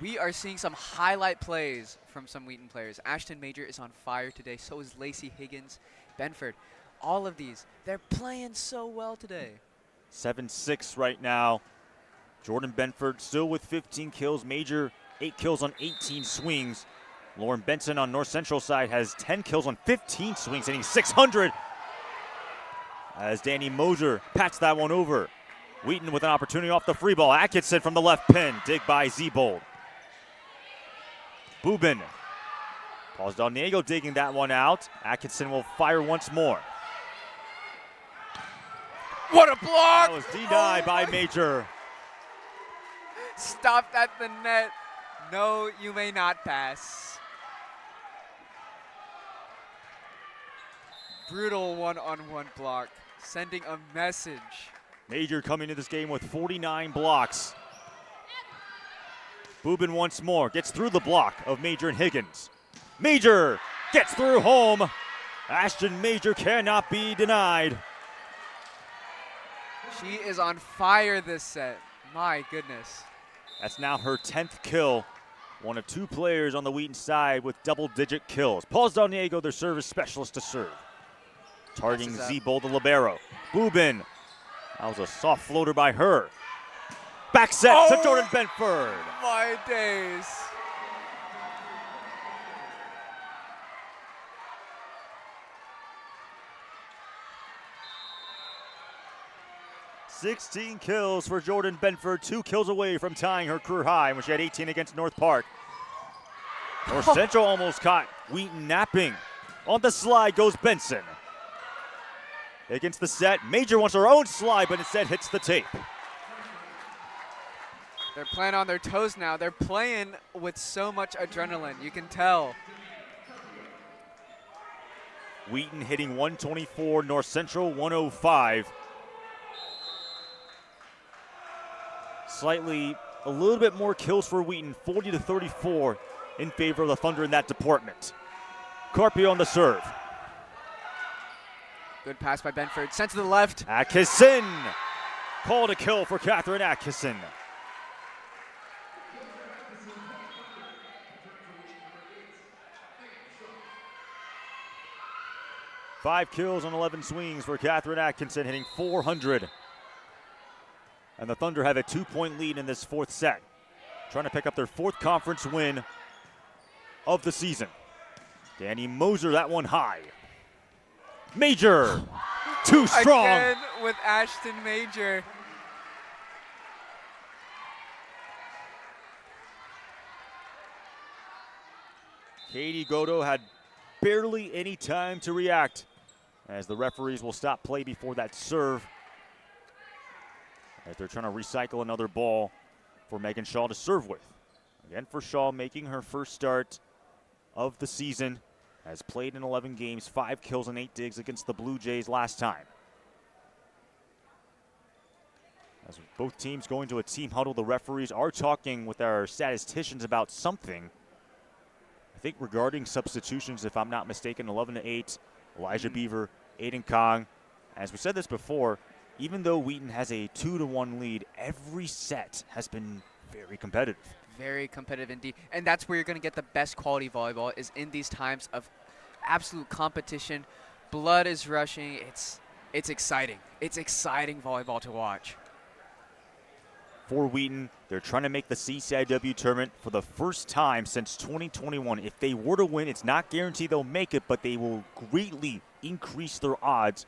We are seeing some highlight plays from some Wheaton players. Ashton Major is on fire today. So is Lacey Higgins, Benford. All of these, they're playing so well today. 7-6 right now. Jordan Benford still with 15 kills. Major 8 kills on 18 swings. Lauren Benson on North Central side has 10 kills on 15 swings, hitting 600. As Danny Moser pats that one over. Wheaton with an opportunity off the free ball. Atkinson from the left pin. Dig by Ziebold. Boobin. Paul's Don Diego digging that one out. Atkinson will fire once more. What a block! That was denied by Major. Stopped at the net. No, you may not pass. Brutal one-on-one block, sending a message. Major coming to this game with 49 blocks. Boobin once more gets through the block of Major and Higgins. Major gets through home. Ashton Major cannot be denied. She is on fire this set. My goodness. That's now her 10th kill. One of 2 players on the Wheaton side with double-digit kills. Paul's Don Diego, their service specialist to serve. Targeting Zebo, the libero. Boobin. That was a soft floater by her. Back set to Jordan Benford. My days. "16 kills for Jordan Benford, 2 kills away from tying her career high when she had 18 against North Park. North Central almost caught Wheaton napping. On the slide goes Benson. Against the set, Major wants her own slide, but instead hits the tape. They're playing on their toes now. They're playing with so much adrenaline. You can tell. Wheaton hitting 124, North Central 105. Slightly a little bit more kills for Wheaton, 40-34 in favor of the Thunder in that department. Carpio on the serve. Good pass by Benford. Sent to the left. Atkinson. Called a kill for Catherine Atkinson. Five kills on 11 swings for Catherine Atkinson, hitting 400. And the Thunder have a 2-point lead in this 4th set, trying to pick up their 4th conference win of the season. Danny Moser, that one high. Major, too strong. Again with Ashton Major. Katie Godo had barely any time to react, as the referees will stop play before that serve, as they're trying to recycle another ball for Megan Shaw to serve with. Again, for Shaw, making her first start of the season, has played in 11 games, 5 kills and 8 digs against the Blue Jays last time. As both teams go into a team huddle, the referees are talking with our statisticians about something. I think regarding substitutions, if I'm not mistaken, 11-8, Elijah Beaver, Aiden Kong. As we said this before, even though Wheaton has a 2-1 lead, every set has been very competitive. Very competitive indeed. And that's where you're going to get the best quality volleyball, is in these times of absolute competition. Blood is rushing. It's exciting. It's exciting volleyball to watch. For Wheaton, they're trying to make the CCIW tournament for the first time since 2021. If they were to win, it's not guaranteed they'll make it, but they will greatly increase their odds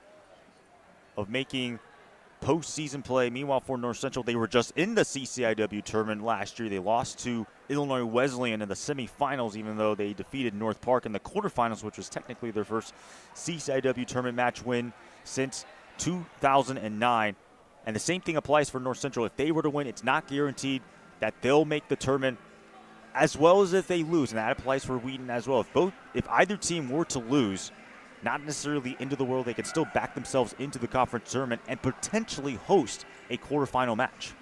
of making postseason play. Meanwhile, for North Central, they were just in the CCIW tournament last year. They lost to Illinois Wesleyan in the semifinals, even though they defeated North Park in the quarterfinals, which was technically their first CCIW tournament match win since 2009. And the same thing applies for North Central. If they were to win, it's not guaranteed that they'll make the tournament, as well as if they lose. And that applies for Wheaton as well. If either team were to lose, not necessarily into the world, they could still back themselves into the conference tournament and potentially host a quarterfinal match.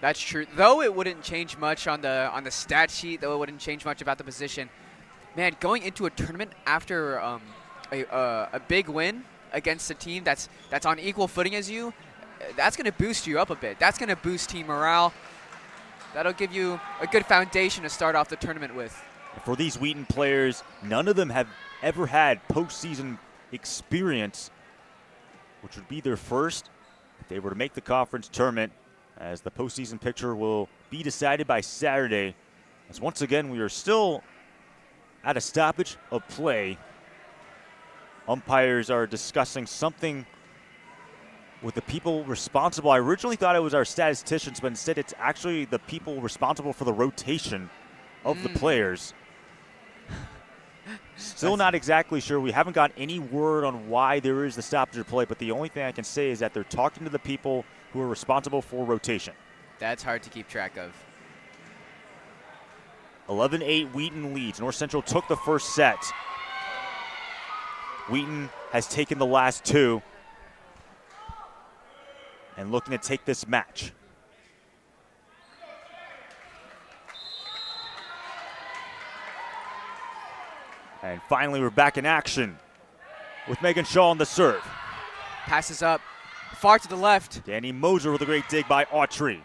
That's true. Though it wouldn't change much on the stat sheet, though it wouldn't change much about the position. Man, going into a tournament after a big win against a team that's on equal footing as you, that's going to boost you up a bit. That's going to boost team morale. That'll give you a good foundation to start off the tournament with. For these Wheaton players, none of them have ever had postseason experience, which would be their first if they were to make the conference tournament, as the postseason picture will be decided by Saturday. As once again, we are still at a stoppage of play. Umpires are discussing something with the people responsible. I originally thought it was our statisticians, but instead it's actually the people responsible for the rotation of the players. Still not exactly sure. We haven't got any word on why there is the stoppage of play, but the only thing I can say is that they're talking to the people who are responsible for rotation. That's hard to keep track of. 11-8 Wheaton leads. North Central took the first set. Wheaton has taken the last two and looking to take this match. And finally, we're back in action with Megan Shaw on the serve. Passes up, far to the left. Danny Moser with a great dig by Autry.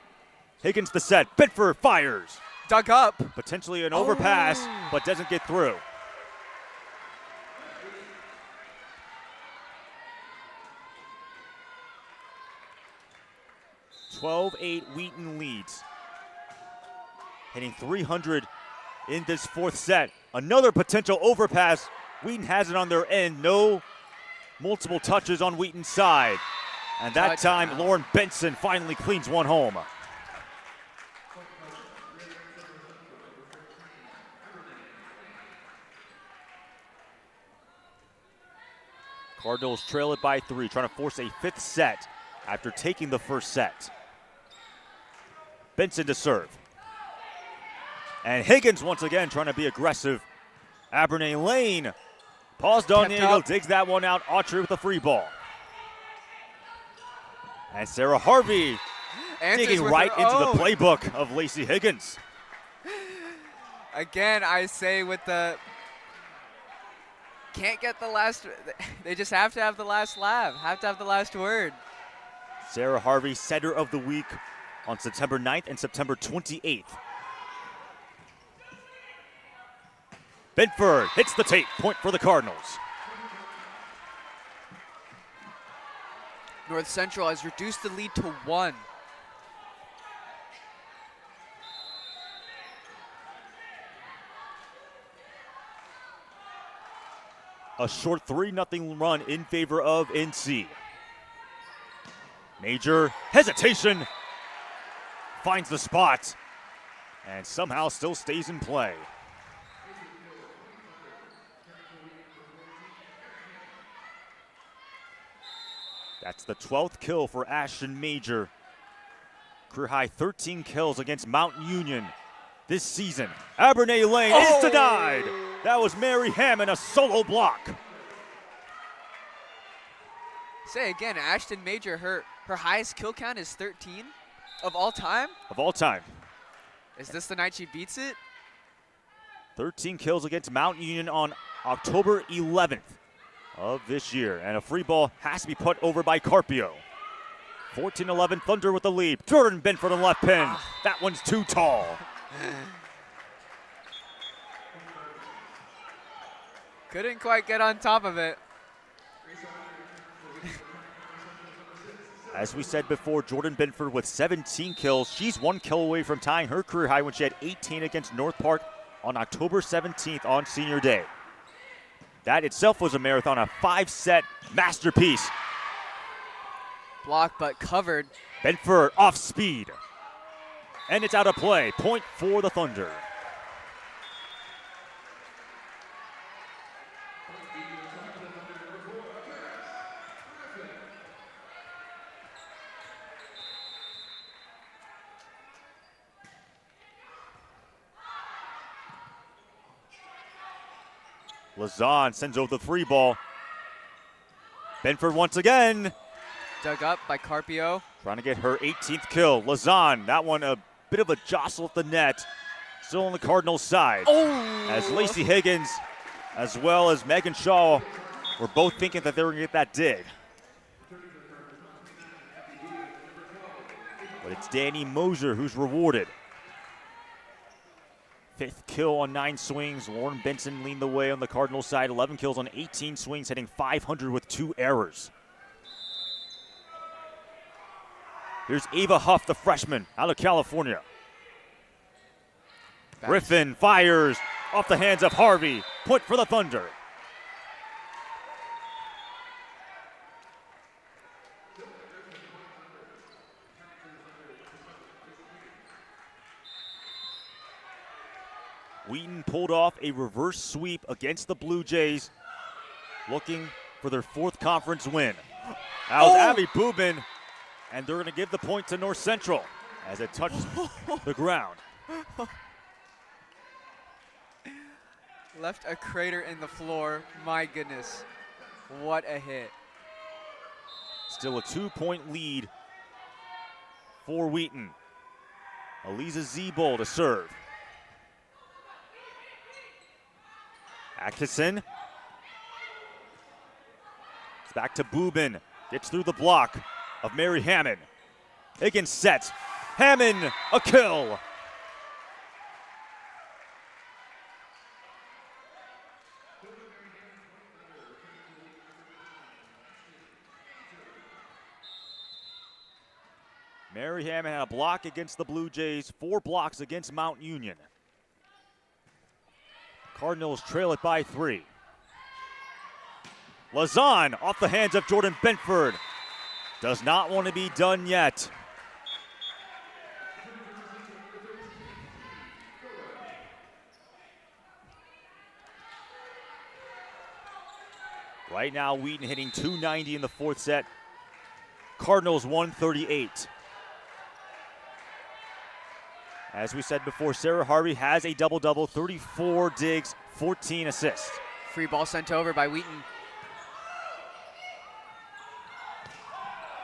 Higgins the set. Bedford fires. Dug up. Potentially an overpass, but doesn't get through. (12-8) Wheaton leads. Hitting 300 in this fourth set. Another potential overpass. Wheaton has it on their end. No multiple touches on Wheaton's side. And that time, Lauren Benson finally cleans one home. Cardinals trail it by 3, trying to force a fifth set after taking the first set. Benson to serve. And Higgins once again trying to be aggressive. Abernay Lane paused on the angle, digs that one out. Autry with a free ball. And Sarah Harvey digging right into the playbook of Lacey Higgins. Again, I say with the can't get the last, they just have to have the last laugh, have to have the last word. Sarah Harvey, setter of the week on September 9th and September 28th. Benford hits the tape, point for the Cardinals. North Central has reduced the lead to 1. A short 3-0 run in favor of NC. Major hesitation, finds the spot, and somehow still stays in play. That's the 12th kill for Ashton Major. Career high 13 kills against Mount Union this season. Abernay Lane is denied. That was Mary Hammond, a solo block. Say again, Ashton Major, her highest kill count is 13 of all time? Of all time. Is this the night she beats it? 13 kills against Mount Union on October 11th of this year. And a free ball has to be put over by Carpio. 14-11 Thunder with the lead. Jordan Benford on left pin. That one's too tall. Couldn't quite get on top of it. As we said before, Jordan Benford with 17 kills. She's 1 kill away from tying her career high when she had 18 against North Park on October 17th on Senior Day. That itself was a marathon, a 5-set masterpiece. Blocked but covered. Benford off speed. And it's out of play. Point for the Thunder. Lazan sends over the free ball. Benford once again. Dug up by Carpio. Trying to get her 18th kill. Lazan, that one a bit of a jostle at the net. Still on the Cardinals' side. As Lacey Higgins, as well as Megan Shaw, were both thinking that they were going to get that dig. But it's Danny Moser who's rewarded. 5th kill on 9 swings. Lauren Benson leading the way on the Cardinals' side. 11 kills on 18 swings, hitting 500 with 2 errors. Here's Ava Huff, the freshman out of California. Griffin fires off the hands of Harvey. Point for the Thunder. Wheaton pulled off a reverse sweep against the Blue Jays, looking for their 4th conference win. That was Abby Boobin, and they're going to give the point to North Central as it touched the ground. Left a crater in the floor. My goodness. What a hit. Still a 2-point lead for Wheaton. Eliza Zebol to serve. Atkinson. It's back to Boobin. Gets through the block of Mary Hammond. Higgins sets. Hammond, a kill. Mary Hammond had a block against the Blue Jays, 4 blocks against Mount Union. Cardinals trail it by 3. Lazan off the hands of Jordan Benford. Does not want to be done yet. Right now, Wheaton hitting 290 in the 4th set. Cardinals 138. As we said before, Sarah Harvey has a double-double, 34 digs, 14 assists. Free ball sent over by Wheaton.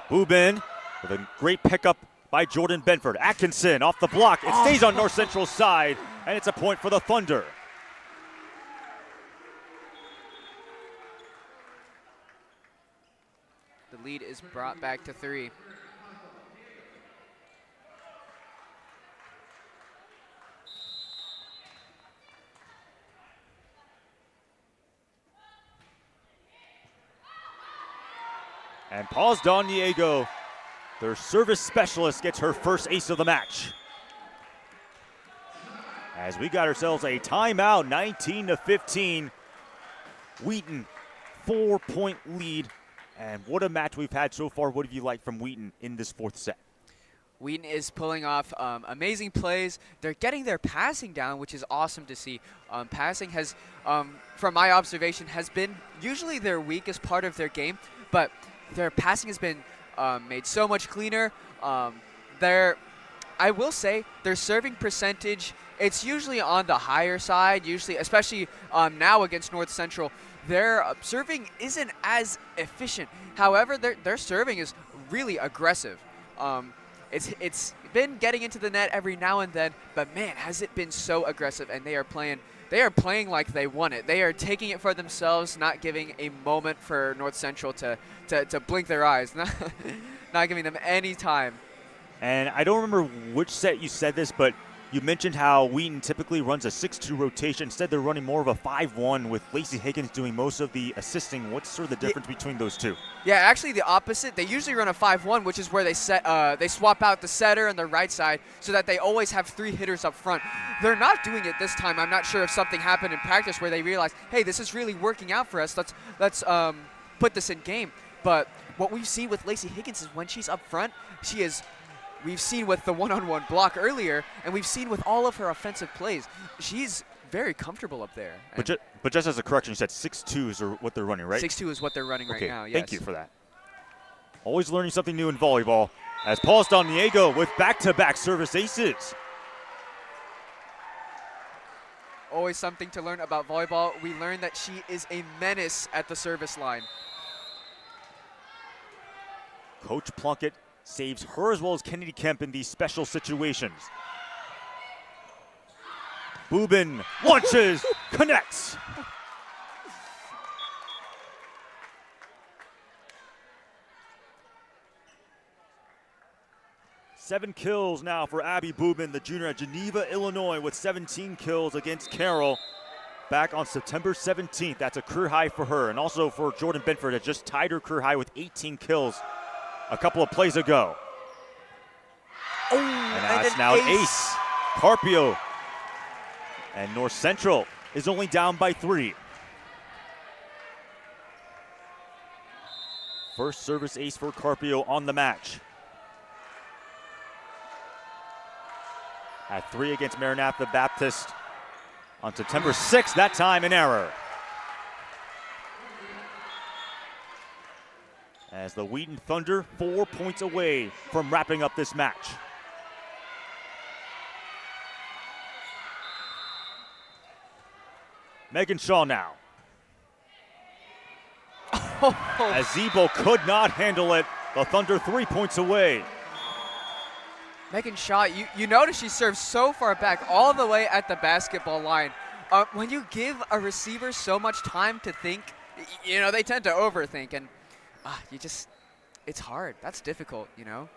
Boobin with a great pickup by Jordan Benford. Atkinson off the block. It stays on North Central's side, and it's a point for the Thunder. The lead is brought back to 3. And Paz Don Diego, their service specialist, gets her first ace of the match. As we got ourselves a timeout, 19-15. Wheaton, 4-point lead. And what a match we've had so far. What have you liked from Wheaton in this 4th set? Wheaton is pulling off amazing plays. They're getting their passing down, which is awesome to see. Passing has, from my observation, has been usually their weakest part of their game, but their passing has been made so much cleaner. I will say their serving percentage, it's usually on the higher side, usually, especially now against North Central. Their serving isn't as efficient. However, their serving is really aggressive. It's been getting into the net every now and then, but man, has it been so aggressive, and they are playing like they won it. They are taking it for themselves, not giving a moment for North Central to blink their eyes, not giving them any time. And I don't remember which set you said this, but you mentioned how Wheaton typically runs a 6-2 rotation. Instead, they're running more of a 5-1 with Lacey Higgins doing most of the assisting. What's sort of the difference between those two? Yeah, actually the opposite. They usually run a 5-1, which is where they swap out the setter and the right side so that they always have 3 hitters up front. They're not doing it this time. I'm not sure if something happened in practice where they realized, hey, this is really working out for us. Let's put this in game. But what we've seen with Lacey Higgins is when she's up front, we've seen with the one-on-one block earlier, and we've seen with all of her offensive plays, she's very comfortable up there. But just as a correction, you said 6-2s are what they're running, right? 6-2 is what they're running right now, yes. Thank you for that. Always learning something new in volleyball, as Paz Don Diego with back-to-back service aces. Always something to learn about volleyball. We learned that she is a menace at the service line. Coach Plunkett saves her as well as Kennedy Kemp in these special situations. Boobin launches, connects. Seven kills now for Abby Boobin, the junior at Geneva, Illinois, with 17 kills against Carroll back on September 17th. That's a career high for her. And also for Jordan Benford, that just tied her career high with 18 kills a couple of plays ago. Oh, and that's now an ace. Carpio. And North Central is only down by 3. First service ace for Carpio on the match. At 3 against Maranatha Baptist. On September 6th, that time an error. As the Wheaton Thunder 4 points away from wrapping up this match. Megan Shaw now. As Zebo could not handle it, the Thunder 3 points away. Megan Shaw, you notice she serves so far back, all the way at the basketball line. When you give a receiver so much time to think, they tend to overthink, and it's hard. That's difficult, And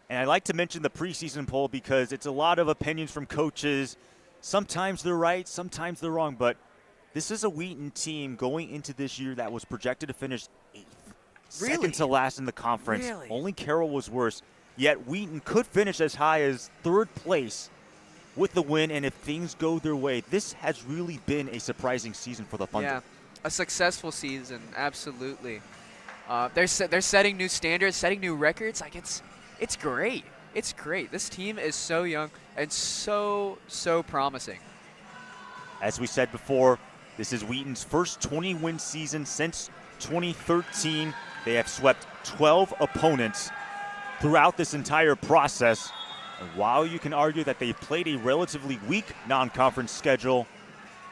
I like to mention the preseason poll because it's a lot of opinions from coaches. Sometimes they're right, sometimes they're wrong, but this is a Wheaton team going into this year that was projected to finish 8th. Really? Second to last in the conference. Really? Only Carroll was worse. Yet Wheaton could finish as high as 3rd place with the win, and if things go their way, this has really been a surprising season for the Thunder. Yeah, a successful season, absolutely. They're setting new standards, setting new records. It's great. It's great. This team is so young and so promising. As we said before, this is Wheaton's first 20-win season since 2013. They have swept 12 opponents throughout this entire process. And while you can argue that they played a relatively weak non-conference schedule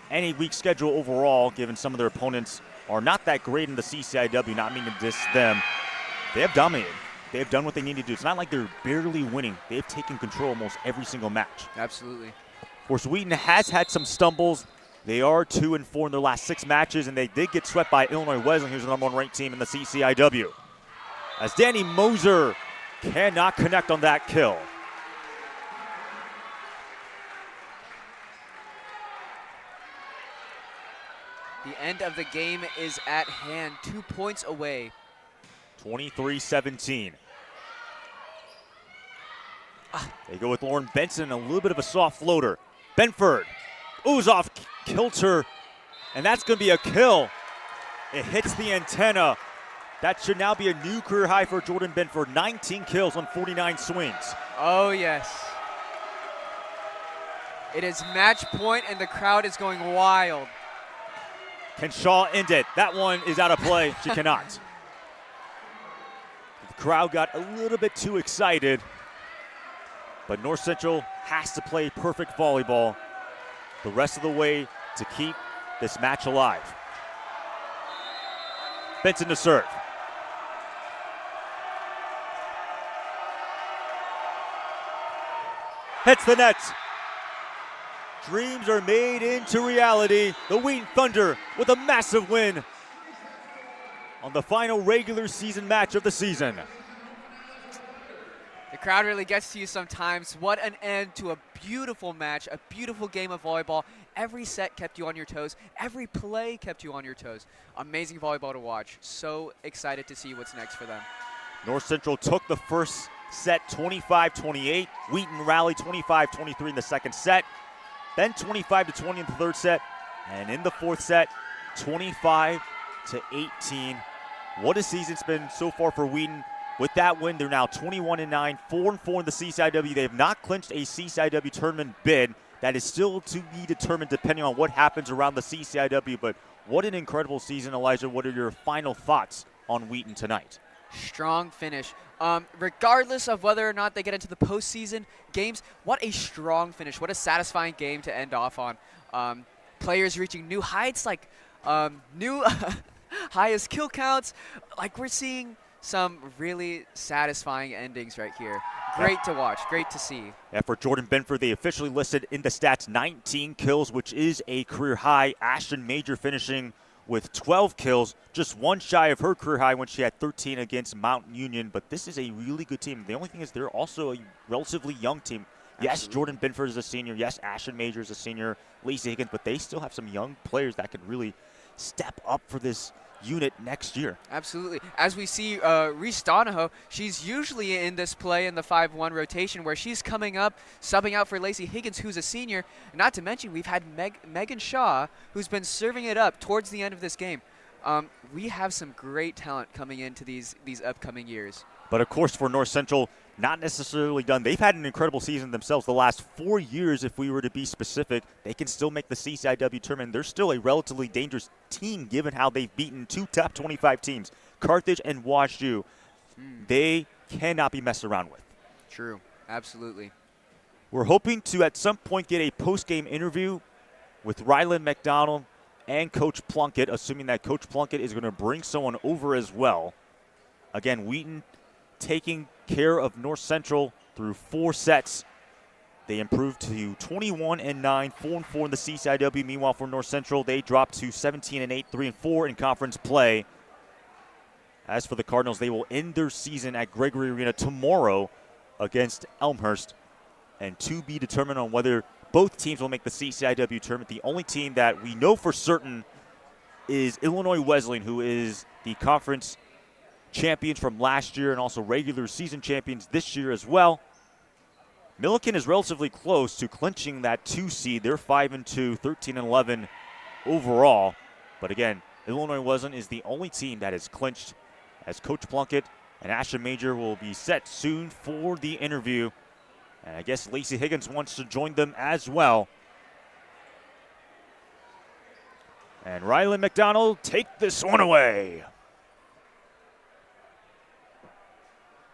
and a weak schedule overall, given some of their opponents are not that great in the CCIW, not meaning to diss them, they have dominated. They have done what they need to do. It's not like they're barely winning. They've taken control almost every single match. Absolutely. Of course, Wheaton has had some stumbles. They are 2-4 in their last 6 matches, and they did get swept by Illinois Wesleyan, who's the #1 ranked team in the CCIW. As Danny Moser cannot connect on that kill. The end of the game is at hand, 2 points away. 23-17. They go with Lauren Benson, a little bit of a soft floater. Benford, oohs off kilter, and that's going to be a kill. It hits the antenna. That should now be a new career high for Jordan Benford, 19 kills on 49 swings. Oh, yes. It is match point, and the crowd is going wild. Can Shaw end it? That one is out of play. She cannot. The crowd got a little bit too excited, but North Central has to play perfect volleyball the rest of the way to keep this match alive. Benson to serve. Hits the net. Dreams are made into reality. The Wheaton Thunder with a massive win on the final regular season match of the season. The crowd really gets to you sometimes. What an end to a beautiful match, a beautiful game of volleyball. Every set kept you on your toes. Every play kept you on your toes. Amazing volleyball to watch. So excited to see what's next for them. North Central took the first set 25-28. Wheaton rallied 25-23 in the second set. Then 25-20 in the third set. And in the fourth set, 25-18. What a season it's been so far for Wheaton. With that win, they're now 21-9, 4-4 in the CCIW. They have not clinched a CCIW tournament bid. That is still to be determined depending on what happens around the CCIW. But what an incredible season, Elijah. What are your final thoughts on Wheaton tonight? Strong finish. Regardless of whether or not they get into the postseason games, what a strong finish. What a satisfying game to end off on. Players reaching new heights, like new highest kill counts. Like we're seeing some really satisfying endings right here. Great to watch, great to see. Yeah, for Jordan Benford, they officially listed in the stats 19 kills, which is a career high. Ashton Major finishing with 12 kills, just one shy of her career high when she had 13 against Mount Union. But this is a really good team. The only thing is they're also a relatively young team. Yes, Absolutely. Jordan Benford is a senior. Yes, Ashton Major is a senior. Lacey Higgins, but they still have some young players that could really step up for this unit next year. Absolutely. As we see Reese Donahoe, she's usually in this play in the 5-1 rotation where she's coming up, subbing out for Lacey Higgins, who's a senior. Not to mention, we've had Megan Shaw, who's been serving it up towards the end of this game. We have some great talent coming into these upcoming years. But of course, for North Central, not necessarily done. They've had an incredible season themselves the last 4 years, if we were to be specific. They can still make the CCIW tournament. They're still a relatively dangerous team given how they've beaten 2 top 25 teams, Carthage and WashU. They cannot be messed around with. True. Absolutely. We're hoping to at some point get a post-game interview with Ryland McDonald and Coach Plunkett, assuming that Coach Plunkett is going to bring someone over as well. Again, Wheaton taking care of North Central through 4 sets. They improved to 21-9, 4-4 in the CCIW. Meanwhile, for North Central, they dropped to 17-8, 3-4 in conference play. As for the Cardinals, they will end their season at Gregory Arena tomorrow against Elmhurst, and to be determined on whether both teams will make the CCIW tournament. The only team that we know for certain is Illinois Wesleyan, who is the conference champions from last year and also regular season champions this year as well. Milliken is relatively close to clinching that 2 seed. They're 5-2, 13-11 overall. But again, Illinois Wesleyan is the only team that is clinched, as Coach Plunkett and Ashton Major will be set soon for the interview. And I guess Lacey Higgins wants to join them as well. And Ryland McDonald, take this one away.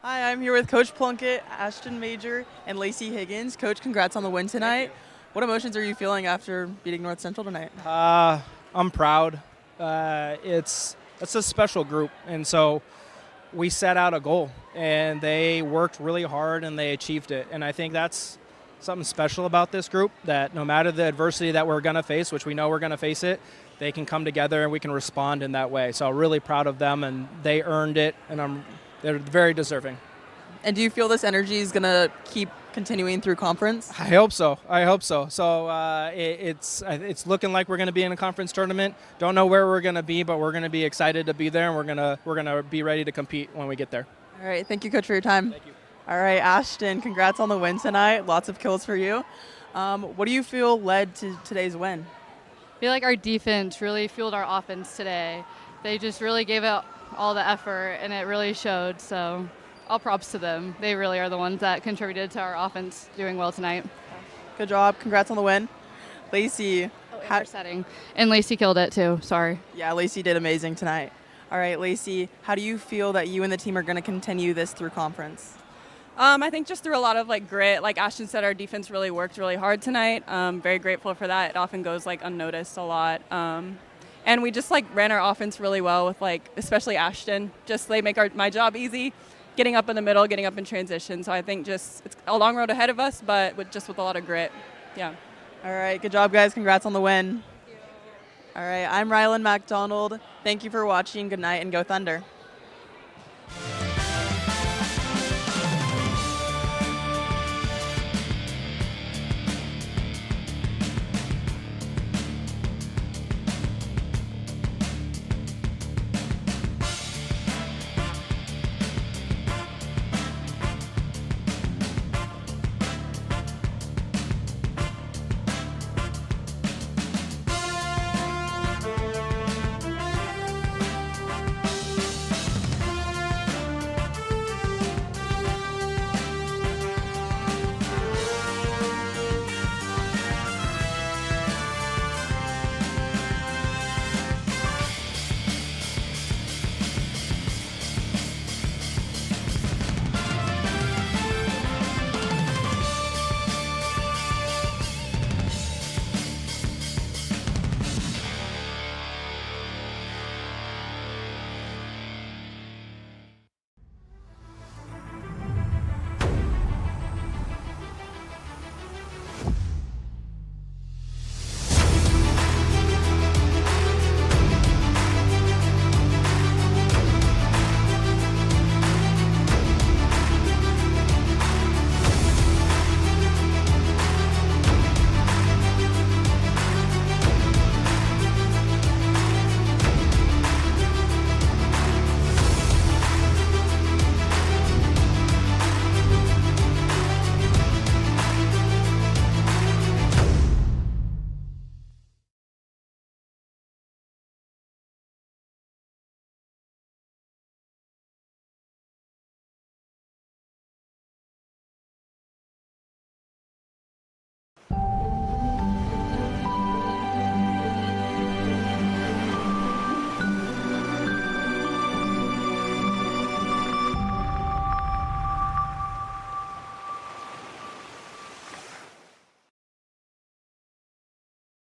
Hi, I'm here with Coach Plunkett, Ashton Major, and Lacey Higgins. Coach, congrats on the win tonight. What emotions are you feeling after beating North Central tonight? I'm proud. It's a special group, and so we set out a goal, and they worked really hard, and they achieved it. And I think that's something special about this group, that no matter the adversity that we're going to face, which we know we're going to face it, they can come together and we can respond in that way. So I'm really proud of them, and they earned it, and they're very deserving. And do you feel this energy is going to keep continuing through conference? I hope so. So it's looking like we're going to be in a conference tournament. Don't know where we're going to be, but we're going to be excited to be there, and we're going to be ready to compete when we get there. All right. Thank you, Coach, for your time. Thank you. All right, Ashton, congrats on the win tonight. Lots of kills for you. What do you feel led to today's win? I feel like our defense really fueled our offense today. They just really gave it all the effort, and it really showed. So all props to them. They really are the ones that contributed to our offense doing well tonight. Good job. Congrats on the win. Lacey. Setting. And Lacey killed it too. Sorry. Yeah, Lacey did amazing tonight. All right, Lacey, how do you feel that you and the team are going to continue this through conference? I think just through a lot of grit. Like Ashton said, our defense really worked really hard tonight. Very grateful for that. It often goes unnoticed a lot. And we just ran our offense really well with especially Ashton. Just they make my job easy, getting up in the middle, getting up in transition. So I think just it's a long road ahead of us, but with a lot of grit. Yeah. All right, good job, guys. Congrats on the win. All right, I'm Ryland McDonald. Thank you for watching. Good night and go Thunder.